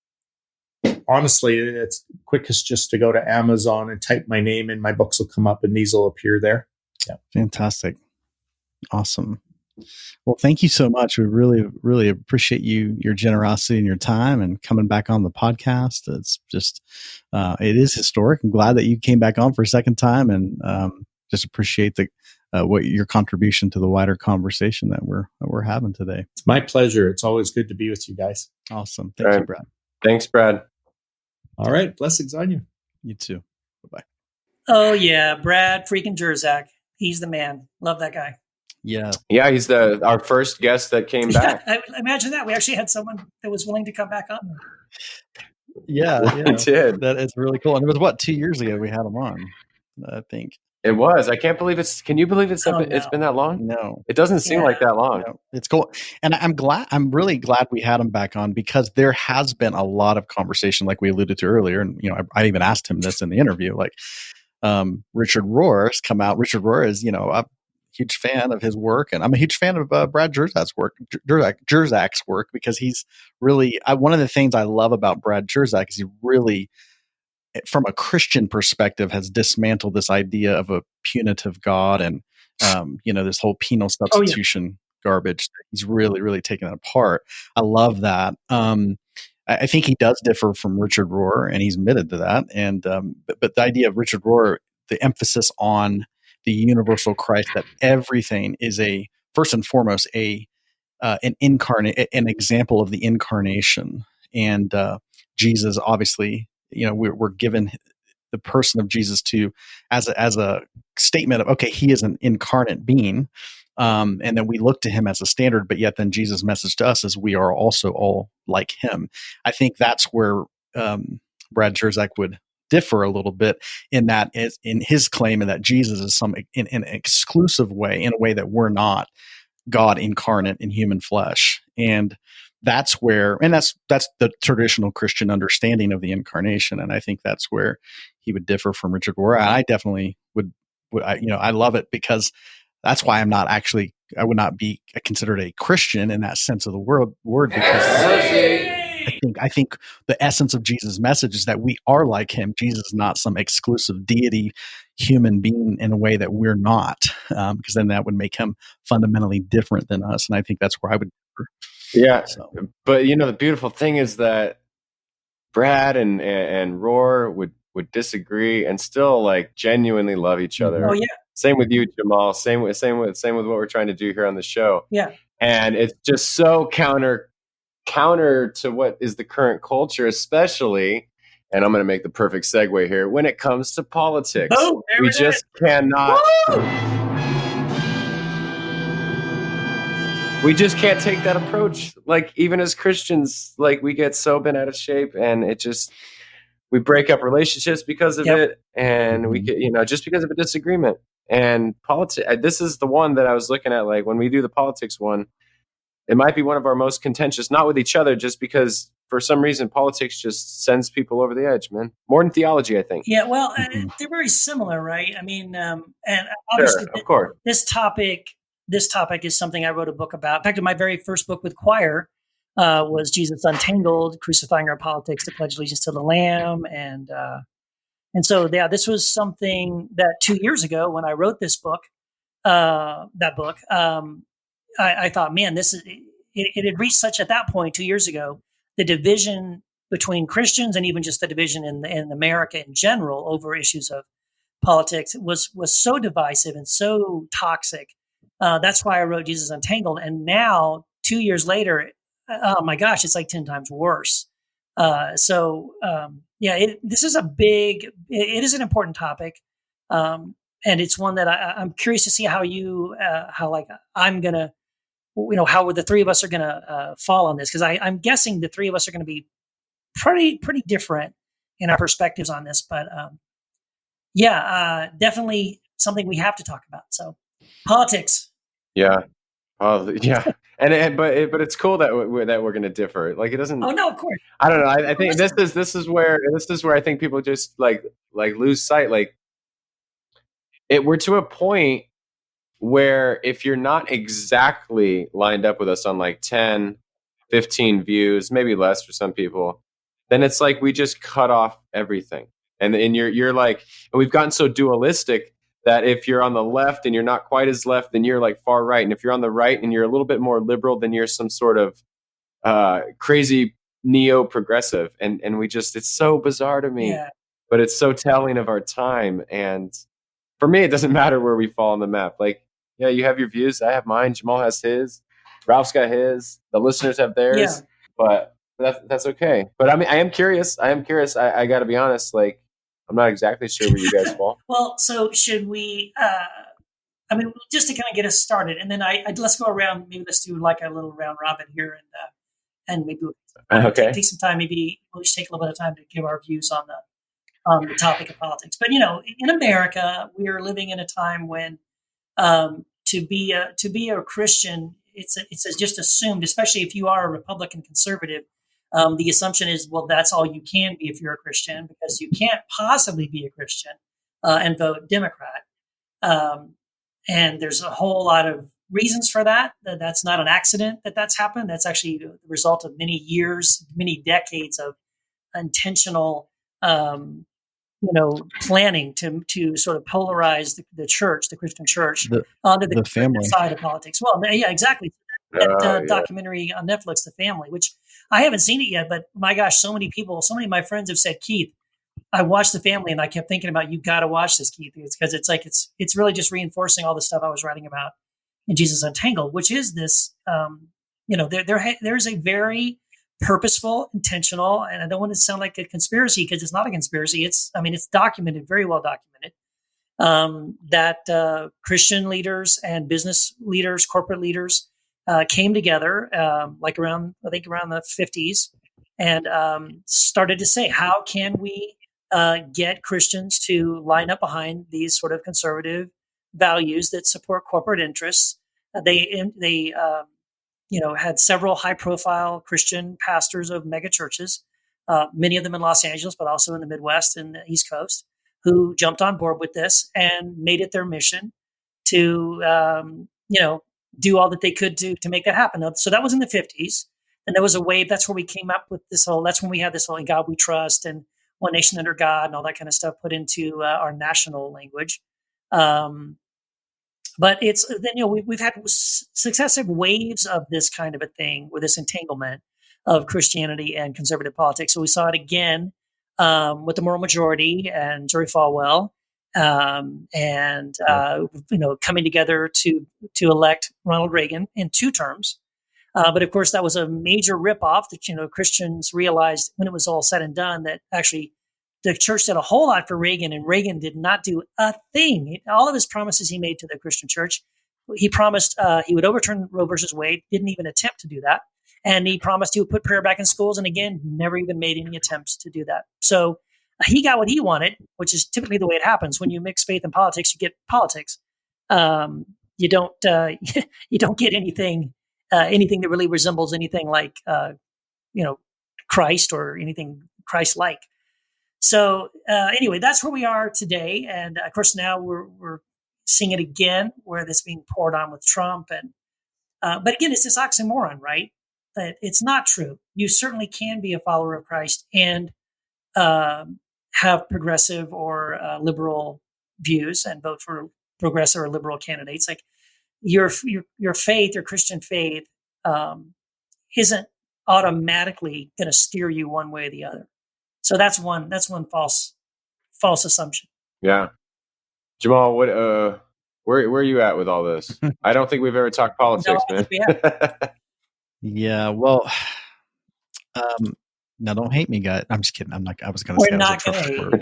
honestly, it's quickest just to go to Amazon and type my name and my books will come up and these will appear there. Yeah. Fantastic. Awesome. Well, thank you so much. We really, really appreciate your generosity and your time and coming back on the podcast. It's just, it is historic. I'm glad that you came back on for a second time and just appreciate what your contribution to the wider conversation that we're having today. It's my pleasure. It's always good to be with you guys. Awesome. Thank you, Brad. Thanks, Brad. All right. Blessings on you. You too. Bye-bye. Oh, yeah. Brad freaking Jersak. He's the man. Love that guy. Yeah. Yeah, he's our first guest that came back. Yeah, imagine that. We actually had someone that was willing to come back on. Yeah. We did. That is really cool. And it was 2 years ago we had him on, I think. It was. I can't believe can you believe it's been that long? No. It doesn't seem like that long. No, it's cool. And I'm really glad we had him back on because there has been a lot of conversation like we alluded to earlier. And, I even asked him this in the interview, like, Richard Rohr's come out. Richard Rohr is, a huge fan of his work. And I'm a huge fan of Brad Jersak's work because he's really, one of the things I love about Brad Jersak is he really, from a Christian perspective, has dismantled this idea of a punitive God and, this whole penal substitution garbage. He's really, really taken it apart. I love that. I think he does differ from Richard Rohr, and he's admitted to that. And but the idea of Richard Rohr, the emphasis on the universal Christ, that everything is a first and foremost an incarnate, an example of the incarnation, and Jesus, obviously, we're given the person of Jesus to as a statement of, okay, he is an incarnate being. And then we look to him as a standard, but yet then Jesus' message to us is we are also all like him. I think that's where Brad Jersak would differ a little bit, in that is in his claim that Jesus is in an exclusive way, in a way that we're not, God incarnate in human flesh. And that's where, and that's the traditional Christian understanding of the incarnation. And I think that's where he would differ from Richard Rohr. I definitely would I love it, because that's why I would not be considered a Christian in that sense of the word, because I think the essence of Jesus' message is that we are like him. Jesus is not some exclusive deity human being in a way that we're not, because then that would make him fundamentally different than us. And I think that's where I would differ. Yeah. So. But the beautiful thing is that Brad and Rohr would disagree and still like genuinely love each other. Oh yeah. Same with you, Jamal. Same with what we're trying to do here on the show. Yeah. And it's just so counter to what is the current culture, especially, and I'm going to make the perfect segue here, when it comes to politics. Oh, we just cannot. We just can't take that approach. Like, even as Christians, like, we get so bent out of shape, and we break up relationships because of it, and we get, just because of a disagreement. And politics, this is the one that I was looking at, like, when we do the politics one, it might be one of our most contentious, not with each other, just because for some reason politics just sends people over the edge, man. More than theology, I think. Yeah, well, they're very similar, right? I mean, and obviously, sure, of course, this topic is something I wrote a book about. In fact, my very first book with choir was Jesus Untangled: Crucifying Our Politics to Pledge Allegiance to the Lamb, and so this was something that 2 years ago when I wrote this book, I thought, man, it had reached such at that point 2 years ago, the division between Christians and even just the division in America in general over issues of politics was so divisive and so toxic. That's why I wrote Jesus Untangled. And now 2 years later, oh my gosh, it's like 10 times worse. This is it is an important topic. And it's one that I'm curious to see how how the three of us are going to fall on this, because I'm guessing the three of us are going to be pretty different in our perspectives on this. But definitely something we have to talk about. So politics. Yeah. Yeah. But it's cool that we're going to differ. Like, it doesn't. Oh no, of course. I don't know. I think this is where I think people just like lose sight. Like, we're to a point where if you're not exactly lined up with us on like 10, 15 views, maybe less for some people, then it's like we just cut off everything. And you're like, and we've gotten so dualistic that if you're on the left and you're not quite as left, then you're like far right. And if you're on the right and you're a little bit more liberal, then you're some sort of crazy neo-progressive. And it's so bizarre to me, but it's so telling of our time. And for me, it doesn't matter where we fall on the map. Like, yeah, you have your views. I have mine. Jamal has his. Ralph's got his. The listeners have theirs. Yeah. But that's okay. But I mean, I am curious. I got to be honest. Like, I'm not exactly sure where you guys fall. Well, so should we? Just to kind of get us started, and then let's go around. Maybe let's do like a little round robin here, and maybe we'll take some time. Maybe we'll just take a little bit of time to give our views on the topic of politics. But in America, we are living in a time when to be a Christian, it's just assumed, especially if you are a Republican conservative. The assumption is, well, that's all you can be if you're a Christian, because you can't possibly be a Christian and vote Democrat. And there's a whole lot of reasons for that. That's not an accident that's happened. That's actually the result of many years, many decades of intentional planning to sort of polarize the church, the Christian church, The onto the the family. side of politics. Well, yeah, exactly. That Yeah. documentary on Netflix, The Family, which I haven't seen it yet, but my gosh, so many of my friends have said, Keith, I watched The Family, and I kept thinking about, you got to watch this, Keith, because it's like it's really just reinforcing all the stuff I was writing about in Jesus Untangled, which is this. There's a very purposeful, intentional, and I don't want to sound like a conspiracy because it's not a conspiracy. It's documented, very well documented, that Christian leaders and business leaders, corporate leaders, came together, like around the 50s, and started to say, how can we get Christians to line up behind these sort of conservative values that support corporate interests? They had several high-profile Christian pastors of mega churches, many of them in Los Angeles, but also in the Midwest and the East Coast, who jumped on board with this and made it their mission to, do all that they could do to make that happen. So that was in the 50s. And there was a wave. That's where we came up with that's when we had this whole "In God We Trust" and "One Nation Under God" and all that kind of stuff put into our national language. But it's then, we've had successive waves of this kind of a thing, with this entanglement of Christianity and conservative politics. So we saw it again with the Moral Majority and Jerry Falwell, coming together to elect Ronald Reagan in 2 terms. But of course, that was a major ripoff that Christians realized when it was all said and done that actually the church did a whole lot for Reagan, and Reagan did not do a thing. All of his promises he made to the Christian church, he promised he would overturn Roe versus Wade, didn't even attempt to do that. And he promised he would put prayer back in schools, and again, never even made any attempts to do that. So he got what he wanted, which is typically the way it happens. When you mix faith and politics, you get politics. You don't get anything that really resembles anything like Christ or anything Christ-like. So anyway, that's where we are today, and of course now we're seeing it again, where that's being poured on with Trump. And but again, it's this oxymoron, right? That it's not true. You certainly can be a follower of Christ and have progressive or liberal views and vote for progressive or liberal candidates. Like your faith, your Christian faith, isn't automatically going to steer you one way or the other. So that's one false assumption. Yeah. Jamal, what where are you at with all this? I don't think we've ever talked politics, man. Yeah, well, now don't hate me, guys. I'm just kidding. I was going to say I was a Trump supporter.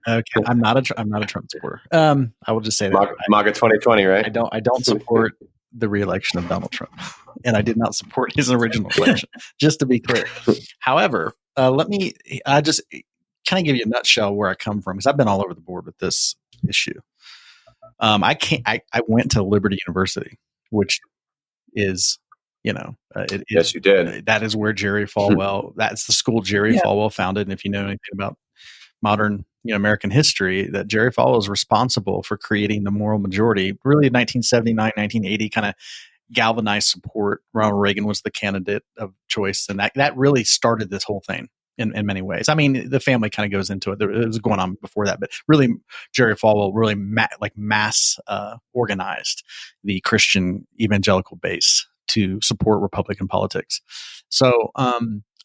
Okay, I'm not a Trump supporter. I will just say that MAGA 2020, right? I don't support the re-election of Donald Trump, and I did not support his original election. Just to be clear. However, let me just kind of give you a nutshell where I come from, because I've been all over the board with this issue. I went to Liberty University, which is, yes, you did. That is where Jerry Falwell. That's the school Jerry Falwell founded. And if you know anything about modern American history, that Jerry Falwell is responsible for creating the moral majority. Really, 1979, 1980, kind of galvanized support. Ronald Reagan was the candidate of choice, and that really started this whole thing in many ways. I mean, the family kind of goes into it. It was going on before that, but really, Jerry Falwell really mass organized the Christian evangelical base to support Republican politics. So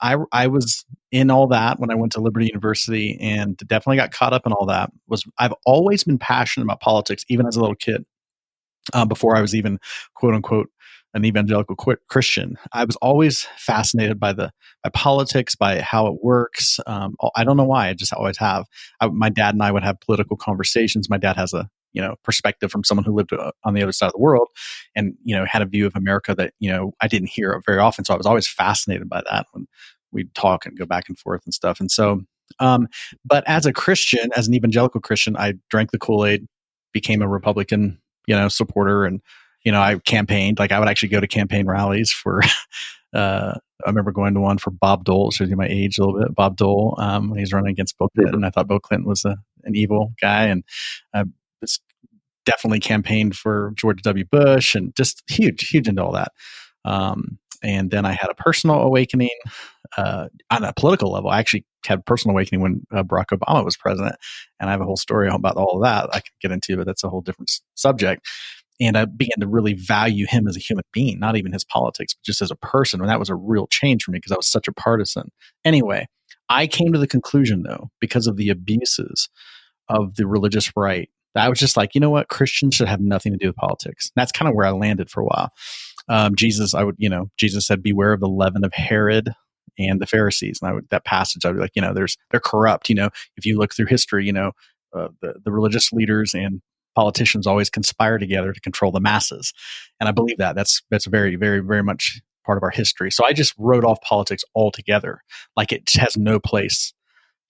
I was in all that when I went to Liberty University, and definitely got caught up in all that. I've always been passionate about politics, even as a little kid. Before I was even quote unquote an evangelical Christian, I was always fascinated by politics, by how it works. I don't know why. I just always have. My dad and I would have political conversations. My dad has a perspective from someone who lived on the other side of the world, and had a view of America that I didn't hear very often. So I was always fascinated by that when we'd talk and go back and forth and stuff. And so, but as a Christian, as an evangelical Christian, I drank the Kool-Aid, became a Republican supporter, and I campaigned. Like, I would actually go to campaign rallies for I remember going to one for Bob Dole, shows you my age a little bit. Bob Dole, when he was running against Bill Clinton, I thought Bill Clinton was an evil guy, and definitely campaigned for George W. Bush, and just huge into all that. And then I had a personal awakening on a political level. I actually had a personal awakening when Barack Obama was president. And I have a whole story about all of that I could get into, but that's a whole different subject. And I began to really value him as a human being, not even his politics, but just as a person. And that was a real change for me because I was such a partisan. Anyway, I came to the conclusion, though, because of the abuses of the religious right, that I was just like, you know what? Christians should have nothing to do with politics. And that's kind of where I landed for a while. Jesus said, beware of the leaven of Herod and the Pharisees. And that passage, I would be like, they're corrupt. If you look through history, the religious leaders and politicians always conspire together to control the masses. And I believe that that's very, very, very much part of our history. So I just wrote off politics altogether. Like it has no place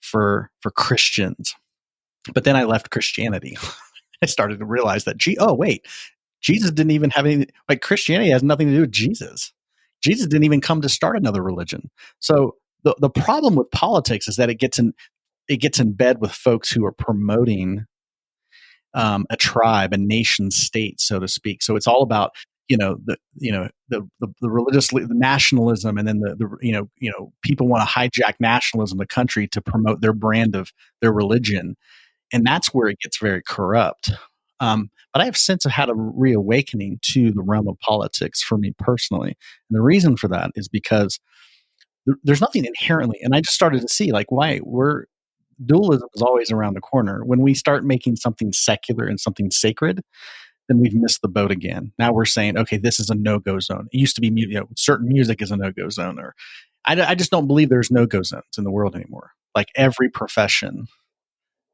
for Christians. But then I left Christianity. I started to realize that, Jesus didn't even have any, like Christianity has nothing to do with Jesus. Jesus didn't even come to start another religion. So the problem with politics is that it gets in bed with folks who are promoting a tribe, a nation state, so to speak. So it's all about the religious, the nationalism, and then the people want to hijack nationalism, the country, to promote their brand of their religion, and that's where it gets very corrupt. But I have since had a reawakening to the realm of politics for me personally, and the reason for that is because there's nothing inherently, and I just started to see why dualism is always around the corner. When we start making something secular and something sacred, then we've missed the boat again. Now we're saying, okay, this is a no-go zone. It used to be, certain music is a no-go zone, or I just don't believe there's no-go zones in the world anymore. Like every profession,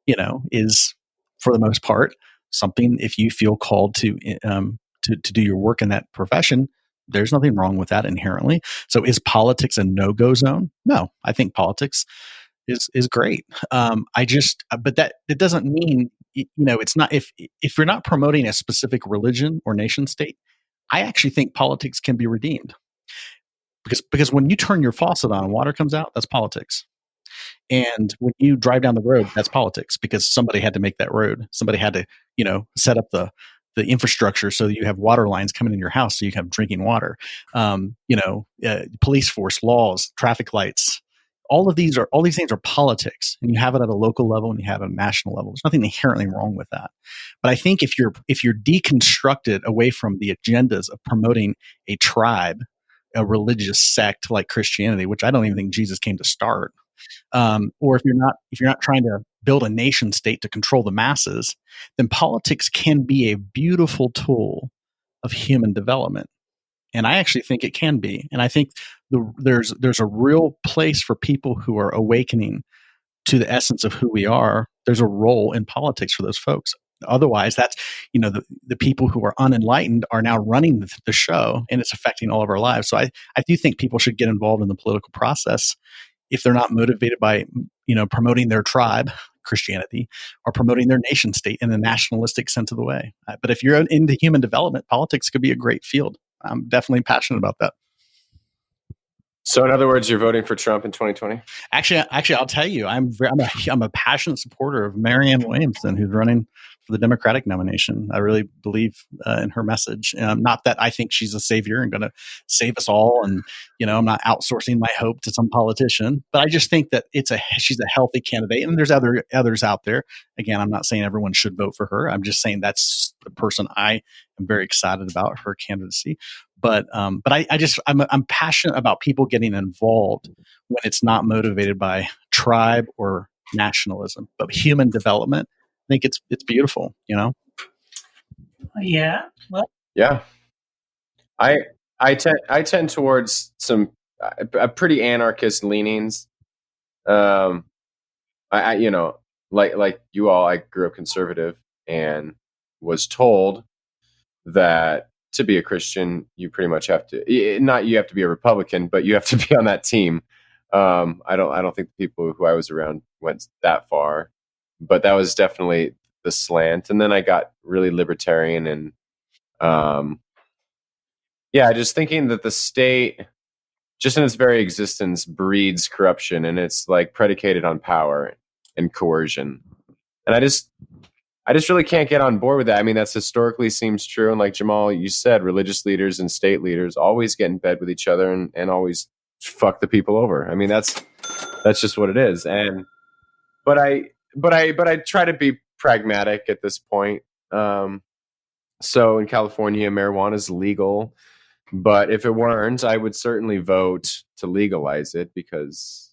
is for the most part something. If you feel called to do your work in that profession, there's nothing wrong with that inherently. So is politics a no-go zone? No, I think politics is great. But that it doesn't mean, it's not, if you're not promoting a specific religion or nation state, I actually think politics can be redeemed, because when you turn your faucet on and water comes out, that's politics. And when you drive down the road, that's politics, because somebody had to make that road. Somebody had to, set up the infrastructure so that you have water lines coming in your house so you can have drinking water. Police force, laws, traffic lights. All these things are politics, and you have it at a local level and you have it at a national level. There's nothing inherently wrong with that. But I think if you're deconstructed away from the agendas of promoting a tribe, a religious sect like Christianity, which I don't even think Jesus came to start, or if you're not trying to build a nation state to control the masses, then politics can be a beautiful tool of human development. And I actually think it can be. And I think there's a real place for people who are awakening to the essence of who we are. There's a role in politics for those folks. Otherwise, that's, the people who are unenlightened are now running the show, and it's affecting all of our lives. So I do think people should get involved in the political process if they're not motivated by, promoting their tribe, Christianity, or promoting their nation state in a nationalistic sense of the way. But if you're into human development, politics could be a great field. I'm definitely passionate about that. So in other words, you're voting for Trump in 2020? Actually, I'll tell you, I'm a passionate supporter of Marianne Williamson, who's running for the Democratic nomination. I really believe in her message. Not that I think she's a savior and going to save us all, and I'm not outsourcing my hope to some politician. But I just think that she's a healthy candidate, and there's others out there. Again, I'm not saying everyone should vote for her. I'm just saying that's the person I am very excited about, her candidacy. But I'm passionate about people getting involved when it's not motivated by tribe or nationalism, but human development. I think it's beautiful, Yeah. Well, yeah. I tend towards some pretty anarchist leanings. I like you all, I grew up conservative and was told that to be a Christian, you pretty much have to, you have to be a Republican, but you have to be on that team. I don't think the people who I was around went that far, but that was definitely the slant. And then I got really libertarian, and just thinking that the state, just in its very existence, breeds corruption, and it's like predicated on power and coercion. And I just really can't get on board with that. I mean, that's historically seems true. And like Jamal, you said, religious leaders and state leaders always get in bed with each other and always fuck the people over. I mean, that's That's just what it is. And but I try to be pragmatic at this point. So in California, marijuana is legal, but if it weren't, I would certainly vote to legalize it because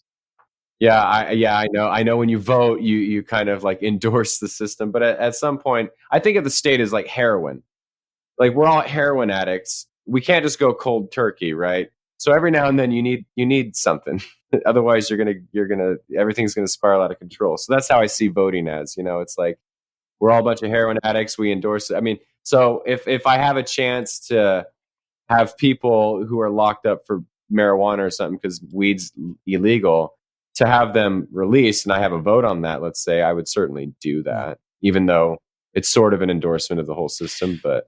I know when you vote, you kind of like endorse the system, but at some point, I think of the state as like heroin. Like we're all heroin addicts. We can't just go cold turkey, right? So every now and then you need something. Otherwise you're gonna everything's gonna spiral out of control. So that's how I see voting as, it's like we're all a bunch of heroin addicts. We endorse it. I mean, so if I have a chance to have people who are locked up for marijuana or something because weed's illegal, to have them released and I have a vote on that, let's say, I would certainly do that, even though it's sort of an endorsement of the whole system. But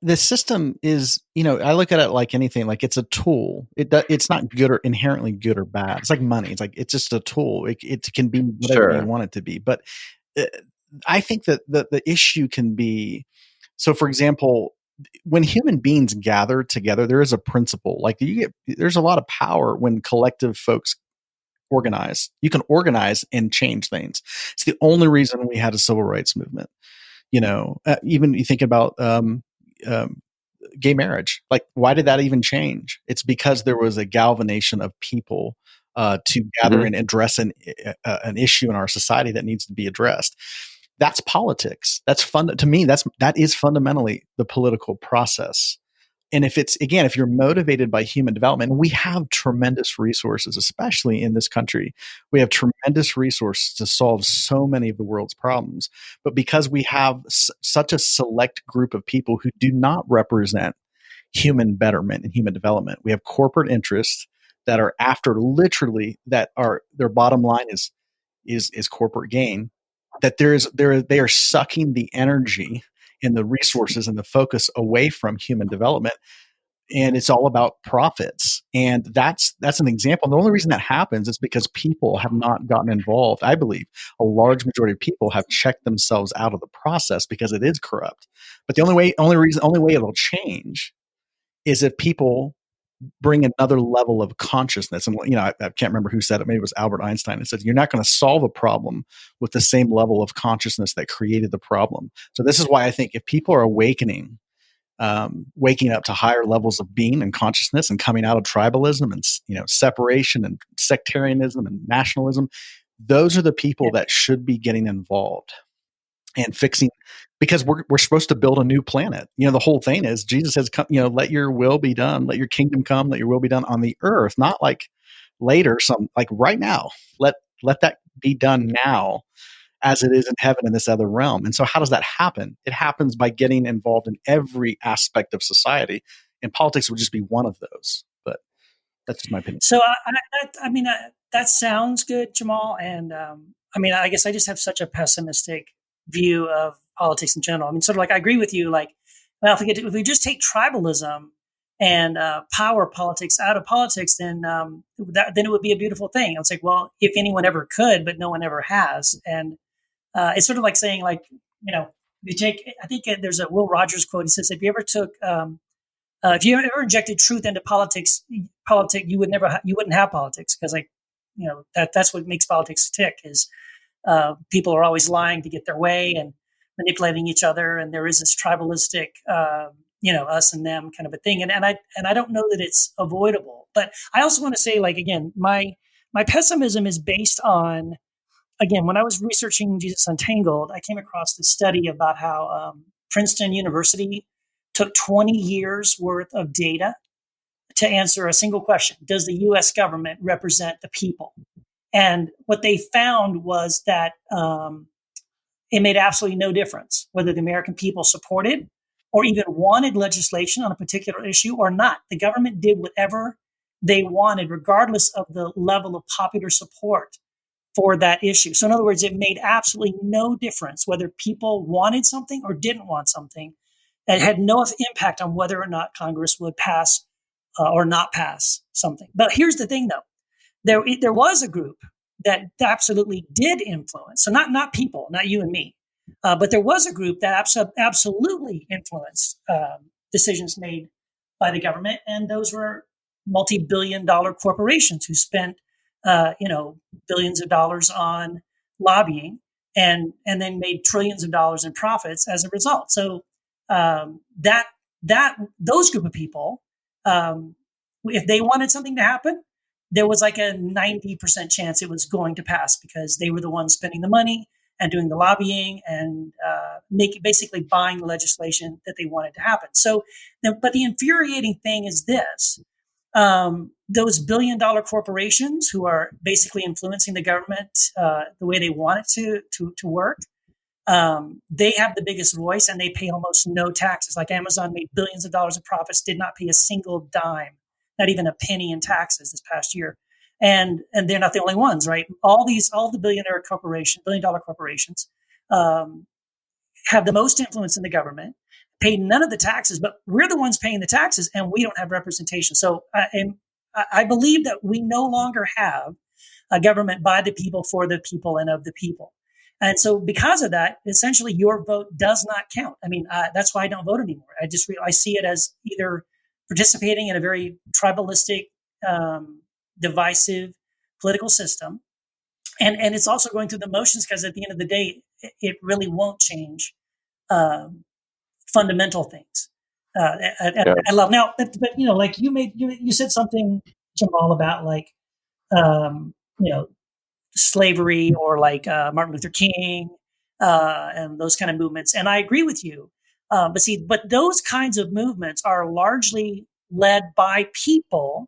the system is, I look at it like anything, like it's a tool. It's not good or inherently good or bad. It's like money. It's like, it's just a tool. It can be whatever you want it to be. But I think that the issue can be, so for example, when human beings gather together, there is a principle. Like there's a lot of power when collective folks organize. You can organize and change things. It's the only reason we had a civil rights movement. Even you think about gay marriage. Like, why did that even change? It's because there was a galvanization of people to gather and address an issue in our society that needs to be addressed. That's politics. That's fun to me. That is fundamentally the political process. And if you're motivated by human development, and we have tremendous resources, especially in this country, we have tremendous resources to solve so many of the world's problems. But because we have such a select group of people who do not represent human betterment and human development, we have corporate interests that are after literally their bottom line is corporate gain. That they are sucking the energy and the resources and the focus away from human development, and it's all about profits. And that's an example. The only reason that happens is because people have not gotten involved. I believe a large majority of people have checked themselves out of the process because it is corrupt. But the only way it'll change is if people bring another level of consciousness. And I can't remember who said it. Maybe it was Albert Einstein. It said, you're not going to solve a problem with the same level of consciousness that created the problem. So this is why I think if people are waking up to higher levels of being and consciousness and coming out of tribalism and separation and sectarianism and nationalism, those are the people that should be getting involved and fixing, because we're supposed to build a new planet. The whole thing is Jesus says, let your will be done, let your kingdom come, let your will be done on the earth, not like later, like right now. Let that be done now as it is in heaven in this other realm. And so how does that happen? It happens by getting involved in every aspect of society, and politics would just be one of those. But that's just my opinion. So that sounds good, Jamal. And I guess I just have such a pessimistic view of politics in general. I mean, sort of like I agree with you. Like, well, if we just take tribalism and power politics out of politics, then it would be a beautiful thing. I was like, well, if anyone ever could, but no one ever has. And it's sort of like saying, like, you take. I think there's a Will Rogers quote. He says, if you ever injected truth into politics, you wouldn't have politics, because that's what makes politics tick. Is people are always lying to get their way and manipulating each other, and there is this tribalistic, us and them kind of a thing. And I don't know that it's avoidable. But I also want to say, like, again, my pessimism is based on, again, when I was researching Jesus Untangled, I came across this study about how Princeton University took 20 years worth of data to answer a single question: does the U.S. government represent the people? And what they found was that it made absolutely no difference whether the American people supported or even wanted legislation on a particular issue or not. The government did whatever they wanted, regardless of the level of popular support for that issue. So in other words, it made absolutely no difference whether people wanted something or didn't want something. It had no impact on whether or not Congress would pass or not pass something. But here's the thing, though. There was a group that absolutely did influence. So not people, not you and me, but there was a group that absolutely influenced decisions made by the government. And those were multi-billion-dollar corporations who spent billions of dollars on lobbying, and then made trillions of dollars in profits as a result. So that those group of people, if they wanted something to happen, there was like a 90% chance it was going to pass because they were the ones spending the money and doing the lobbying and basically buying the legislation that they wanted to happen. So, but the infuriating thing is this. Those billion-dollar corporations who are basically influencing the government the way they want it to work, they have the biggest voice and they pay almost no taxes. Like Amazon made billions of dollars of profits, did not pay a single dime, not even a penny in taxes this past year. And they're not the only ones, right? All the billion-dollar corporations have the most influence in the government, pay none of the taxes, but we're the ones paying the taxes and we don't have representation. So I believe that we no longer have a government by the people, for the people, and of the people. And so because of that, essentially your vote does not count. I mean, that's why I don't vote anymore. I see it as either participating in a very tribalistic, divisive political system. And it's also going through the motions because at the end of the day, it really won't change fundamental things. I love now, but like you said something, Jamal, about like slavery or like Martin Luther King and those kind of movements, and I agree with you. But those kinds of movements are largely led by people.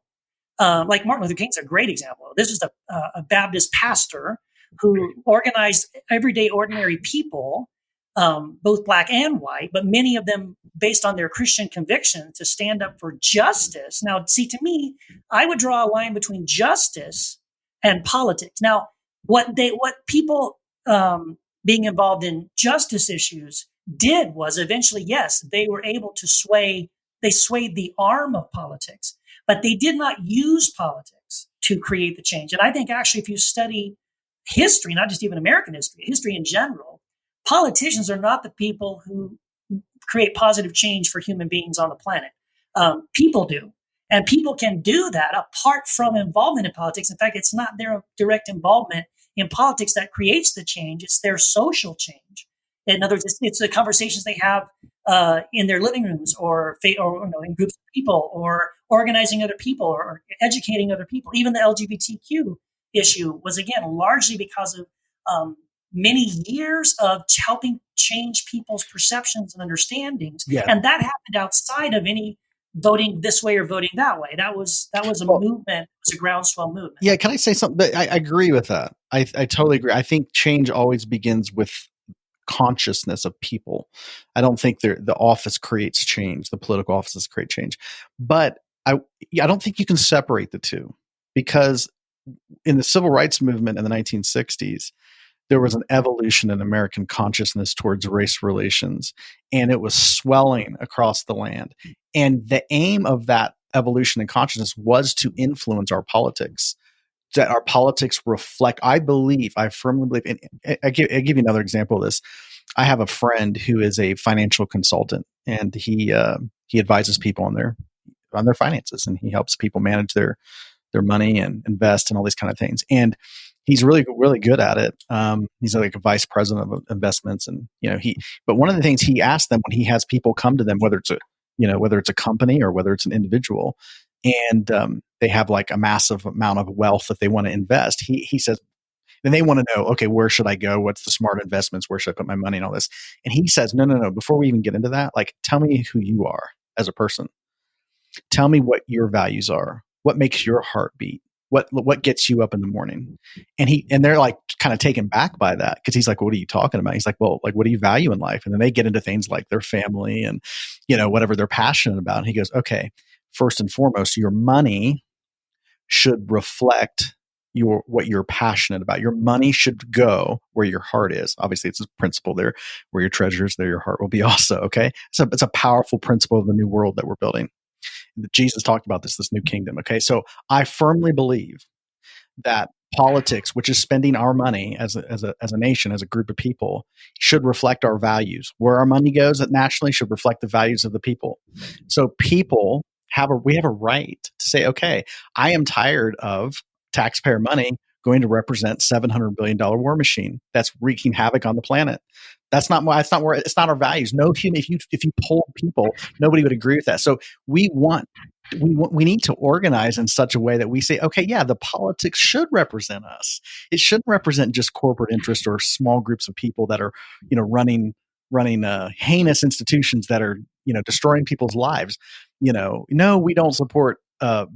Like Martin Luther King's a great example. This is a Baptist pastor who organized everyday ordinary people, both black and white, but many of them based on their Christian conviction to stand up for justice. Now, see, to me, I would draw a line between justice and politics. Now, what people being involved in justice issues did was eventually, yes, they were able to swayed the arm of politics, but they did not use politics to create the change. And I think actually, if you study history, not just even American history in general, politicians are not the people who create positive change for human beings on the planet. People do. And people can do that apart from involvement in politics. In fact, it's not their direct involvement in politics that creates the change. It's their social change. In other words, it's the conversations they have in their living rooms or in groups of people or organizing other people or educating other people. Even the LGBTQ issue was, again, largely because of many years of helping change people's perceptions and understandings. Yeah. And that happened outside of any voting this way or voting that way. That was a movement. It was a groundswell movement. Yeah. Can I say something? I agree with that. I totally agree. I think change always begins with consciousness of people. I don't think the office creates change. The political offices create change. But I don't think you can separate the two, because in the civil rights movement in the 1960s, there was an evolution in American consciousness towards race relations, and it was swelling across the land. And the aim of that evolution in consciousness was to influence our politics, that our politics reflect. I firmly believe, and I give you another example of this. I have a friend who is a financial consultant, and he advises people on their finances, and he helps people manage their money and invest and all these kind of things. And he's really, really good at it. He's like a vice president of investments, and but one of the things he asks them when he has people come to them, whether it's a company or whether it's an individual, and they have like a massive amount of wealth that they want to invest, he says, then they want to know, okay, where should I go? What's the smart investments? Where should I put my money and all this? And he says, no. Before we even get into that, like, tell me who you are as a person. Tell me what your values are. What makes your heart beat? What gets you up in the morning? And they're like kind of taken back by that, because he's like, what are you talking about? He's like, well, like, what do you value in life? And then they get into things like their family and, whatever they're passionate about. And he goes, okay, first and foremost, your money should reflect what you're passionate about. Your money should go where your heart is. Obviously, it's a principle there. Where your treasure is, there your heart will be also. Okay. So it's a powerful principle of the new world that we're building. Jesus talked about this new kingdom. Okay. So I firmly believe that politics, which is spending our money as a nation, as a group of people, should reflect our values. Where our money goes, it nationally should reflect the values of the people. So people we have a right to say, okay, I am tired of taxpayer money going to represent $700 billion war machine that's wreaking havoc on the planet. That's not why. It's not our values. No human. If you polled people, nobody would agree with that. So we need to organize in such a way that we say, okay, yeah, the politics should represent us. It shouldn't represent just corporate interest or small groups of people that are, running heinous institutions that are, destroying people's lives. No, we don't support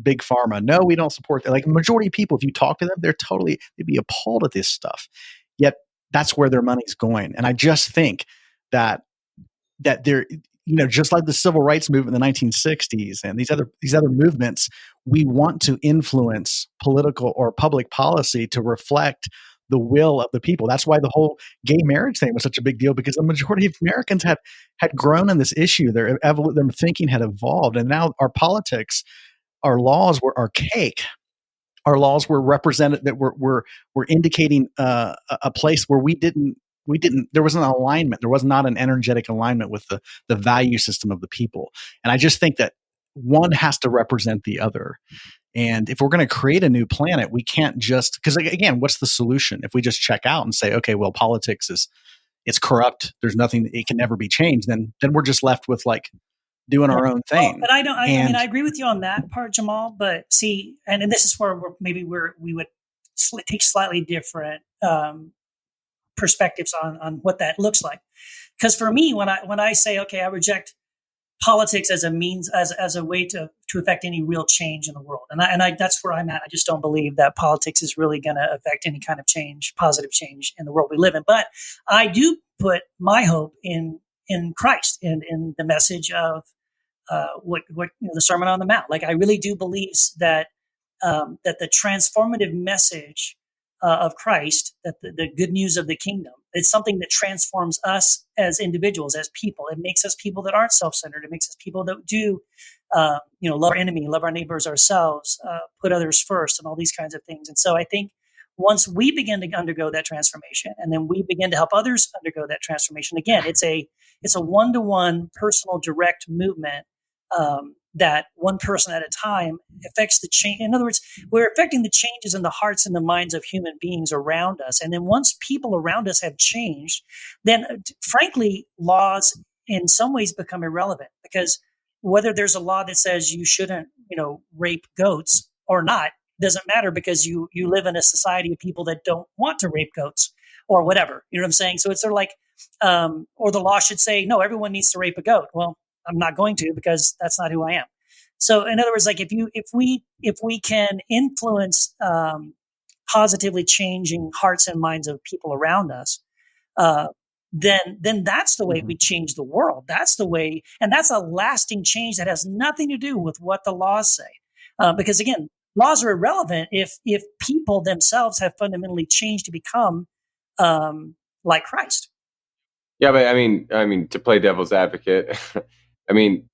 big pharma. No, we don't support that. Like the majority of people, if you talk to them, they'd be appalled at this stuff. Yet that's where their money's going. And I just think that they're, just like the civil rights movement in the 1960s and these other movements, we want to influence political or public policy to reflect the will of the people. That's why the whole gay marriage thing was such a big deal, because the majority of Americans had grown in this issue. Their thinking had evolved, and now our politics, our laws were archaic. Our laws were represented that were indicating a place where we didn't. There was an alignment. There was not an energetic alignment with the value system of the people. And I just think that one has to represent the other. And if we're going to create a new planet, we can't just, because again, what's the solution? If we just check out and say, okay, well, politics it's corrupt. There's nothing, it can never be changed. Then we're just left with like doing our own thing. Well, but I mean, I agree with you on that part, Jamal, but see, and this is where we would take slightly different, perspectives on what that looks like. Because for me, when I say, okay, I reject politics as a means, as a way to affect any real change in the world, and I that's where I'm at. I just don't believe that politics is really going to affect any kind of change, positive change in the world we live in. But I do put my hope in Christ and in the message of what the Sermon on the Mount. Like I really do believe that that the transformative message of Christ, that the good news of the kingdom, it's something that transforms us as individuals, as people. It makes us people that aren't self-centered. It makes us people that do, love our enemy, love our neighbors, ourselves, put others first, and all these kinds of things. And so I think once we begin to undergo that transformation, and then we begin to help others undergo that transformation, again, it's a one-to-one, personal, direct movement. That one person at a time affects the change. In other words, we're affecting the changes in the hearts and the minds of human beings around us. And then once people around us have changed, then frankly, laws in some ways become irrelevant, because whether there's a law that says you shouldn't, rape goats or not, doesn't matter, because you live in a society of people that don't want to rape goats or whatever. You know what I'm saying? So it's sort of like, or the law should say, no, everyone needs to rape a goat. Well, I'm not going to, because that's not who I am. So in other words, like if we can influence positively changing hearts and minds of people around us, then that's the way we change the world. That's the way, and that's a lasting change that has nothing to do with what the laws say. Because again, laws are irrelevant if people themselves have fundamentally changed to become like Christ. Yeah, but I mean, to play devil's advocate, I mean,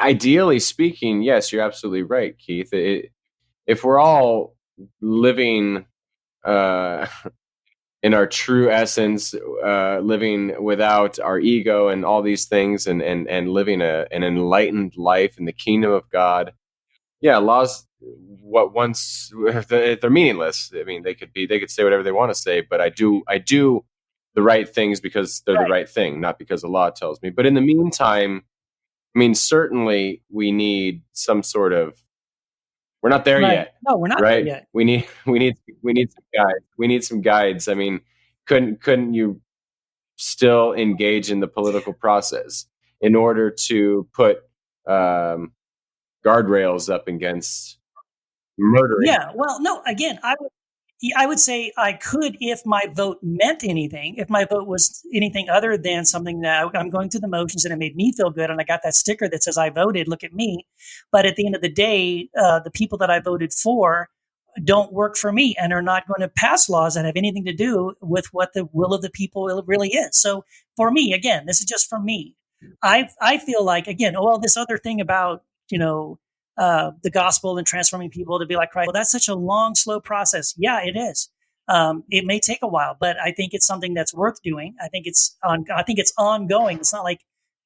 ideally speaking, yes, you're absolutely right, Keith. If we're all living in our true essence, living without our ego and all these things, and living an enlightened life in the kingdom of God, yeah, laws, they're meaningless. I mean, they could say whatever they want to say, but I do the right things because they're the right thing, not because the law tells me. But in the meantime, I mean, certainly we need some sort of. We're not there yet. No, we're not there yet. We need some guides. We need some guides. I mean, couldn't you still engage in the political process in order to put guardrails up against murdering? Yeah. Well, no. Again, I would say I could if my vote meant anything, if my vote was anything other than something that I'm going through the motions and it made me feel good and I got that sticker that says I voted, look at me. But at the end of the day, the people that I voted for don't work for me and are not going to pass laws that have anything to do with what the will of the people really is. So for me, again, this is just for me. I feel like, again, this other thing about, the gospel and transforming people to be like Christ. Well, that's such a long, slow process. Yeah, it is. It may take a while, but I think it's something that's worth doing. I think it's ongoing. It's not like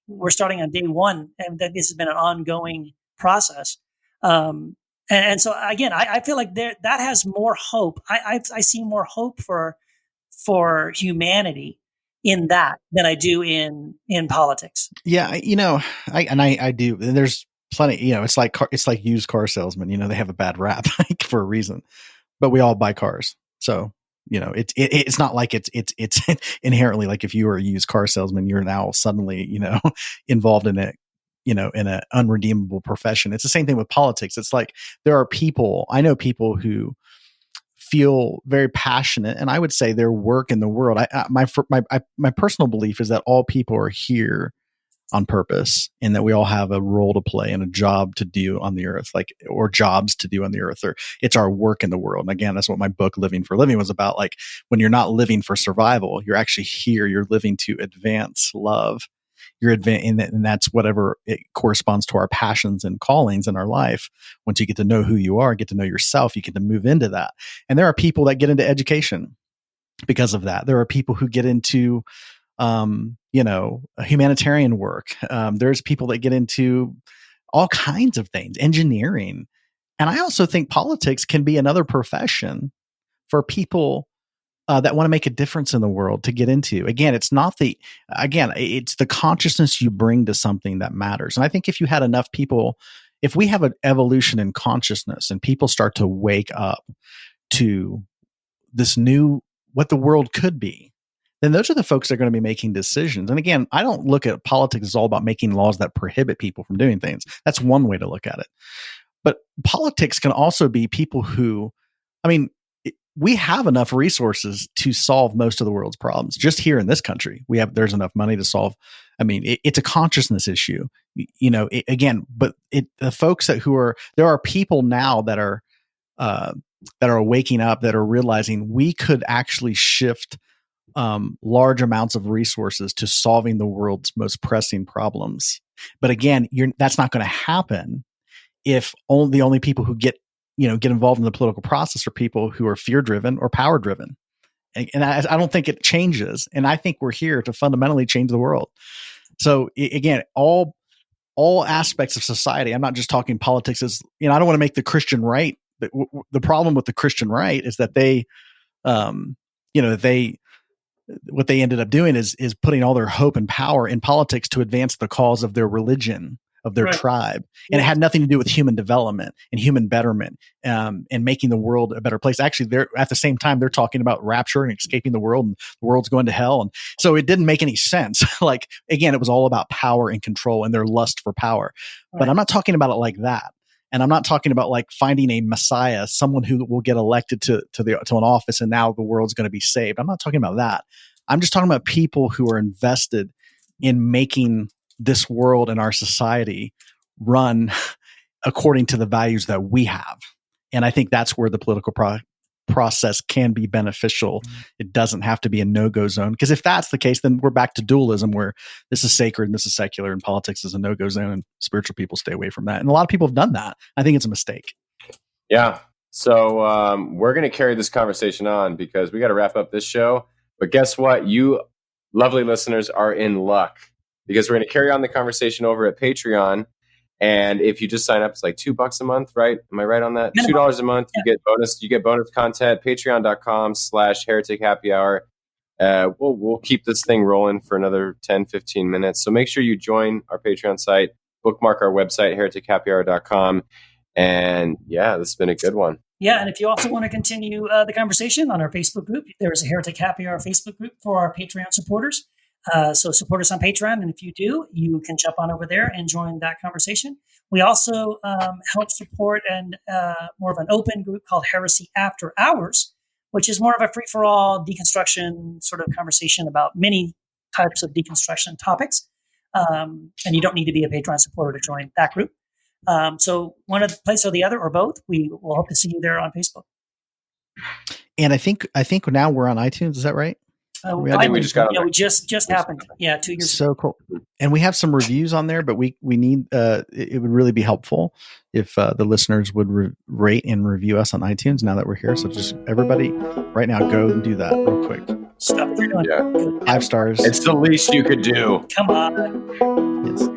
we're starting on day one, and that this has been an ongoing process. And so again, I feel like that has more hope. I see more hope for humanity in that than I do in politics. Yeah, I do. And there's plenty. It's like used car salesmen. They have a bad rap for a reason, but we all buy cars. So it's not like it's inherently like if you are a used car salesman, you're now suddenly involved in it. In an unredeemable profession. It's the same thing with politics. It's like there are people. I know people who feel very passionate, and I would say their work in the world. My personal belief is that all people are here on purpose, and that we all have a role to play and a job to do on the earth, or jobs to do on the earth, or it's our work in the world. And again, that's what my book Living for Living was about. Like when you're not living for survival, you're actually here. You're living to advance love. And that's whatever it corresponds to our passions and callings in our life. Once you get to know who you are, get to know yourself, you get to move into that. And there are people that get into education because of that. There are people who get into, humanitarian work. There's people that get into all kinds of things, engineering. And I also think politics can be another profession for people that want to make a difference in the world to get into. Again, it's the consciousness you bring to something that matters. And I think if you had enough people, if we have an evolution in consciousness and people start to wake up to this new, what the world could be, then those are the folks that are going to be making decisions. And again, I don't look at politics as all about making laws that prohibit people from doing things. That's one way to look at it. But politics can also be people who, we have enough resources to solve most of the world's problems. Just here in this country, there's enough money to solve. It's a consciousness issue, but the folks there are people now that are waking up, that are realizing we could actually shift large amounts of resources to solving the world's most pressing problems. But again, that's not going to happen if the only people who get involved in the political process are people who are fear-driven or power-driven. And I don't think it changes. And I think we're here to fundamentally change the world. So again, all aspects of society, I'm not just talking politics as, I don't want to make the Christian right. But the problem with the Christian right is that what they ended up doing is putting all their hope and power in politics to advance the cause of their religion, of their tribe. And it had nothing to do with human development and human betterment, and making the world a better place. Actually, they're at the same time, they're talking about rapture and escaping the world, and the world's going to hell. And so it didn't make any sense. Like, again, it was all about power and control and their lust for power. Right. But I'm not talking about it like that. And I'm not talking about like finding a Messiah, someone who will get elected to an office and now the world's going to be saved. I'm not talking about that. I'm just talking about people who are invested in making this world and our society run according to the values that we have. And I think that's where the political process can be beneficial. It doesn't have to be a no-go zone. Because if that's the case, then we're back to dualism, where this is sacred and this is secular, and politics is a no-go zone, and spiritual people stay away from that. And a lot of people have done that. I think it's a mistake. Yeah. So we're going to carry this conversation on because we got to wrap up this show. But guess what? You lovely listeners are in luck, because we're going to carry on the conversation over at Patreon. And if you just sign up, it's like $2 a month, right? Am I right on that? $2 a month. You get bonus content. Patreon.com/Heretic Happy Hour. We'll keep this thing rolling for another 10, 15 minutes. So make sure you join our Patreon site, bookmark our website, heretichappyhour.com. And yeah, this has been a good one. Yeah, and if you also want to continue the conversation on our Facebook group, there's a Heretic Happy Hour Facebook group for our Patreon supporters. So support us on Patreon, and if you do, you can jump on over there and join that conversation. We also help support more of an open group called Heresy After Hours, which is more of a free-for-all deconstruction sort of conversation about many types of deconstruction topics. And you don't need to be a Patreon supporter to join that group. So one of the place or the other or both, we will hope to see you there on Facebook. And I think now we're on iTunes. Is that right? I think we just got on there. We just happened. Yeah, 2 years ago. So cool. And we have some reviews on there, but we need, it would really be helpful if the listeners would rate and review us on iTunes now that we're here. So just everybody right now, go and do that real quick. Stop what you're doing. Yeah. 5 stars. It's the least you could do. Come on. Yes.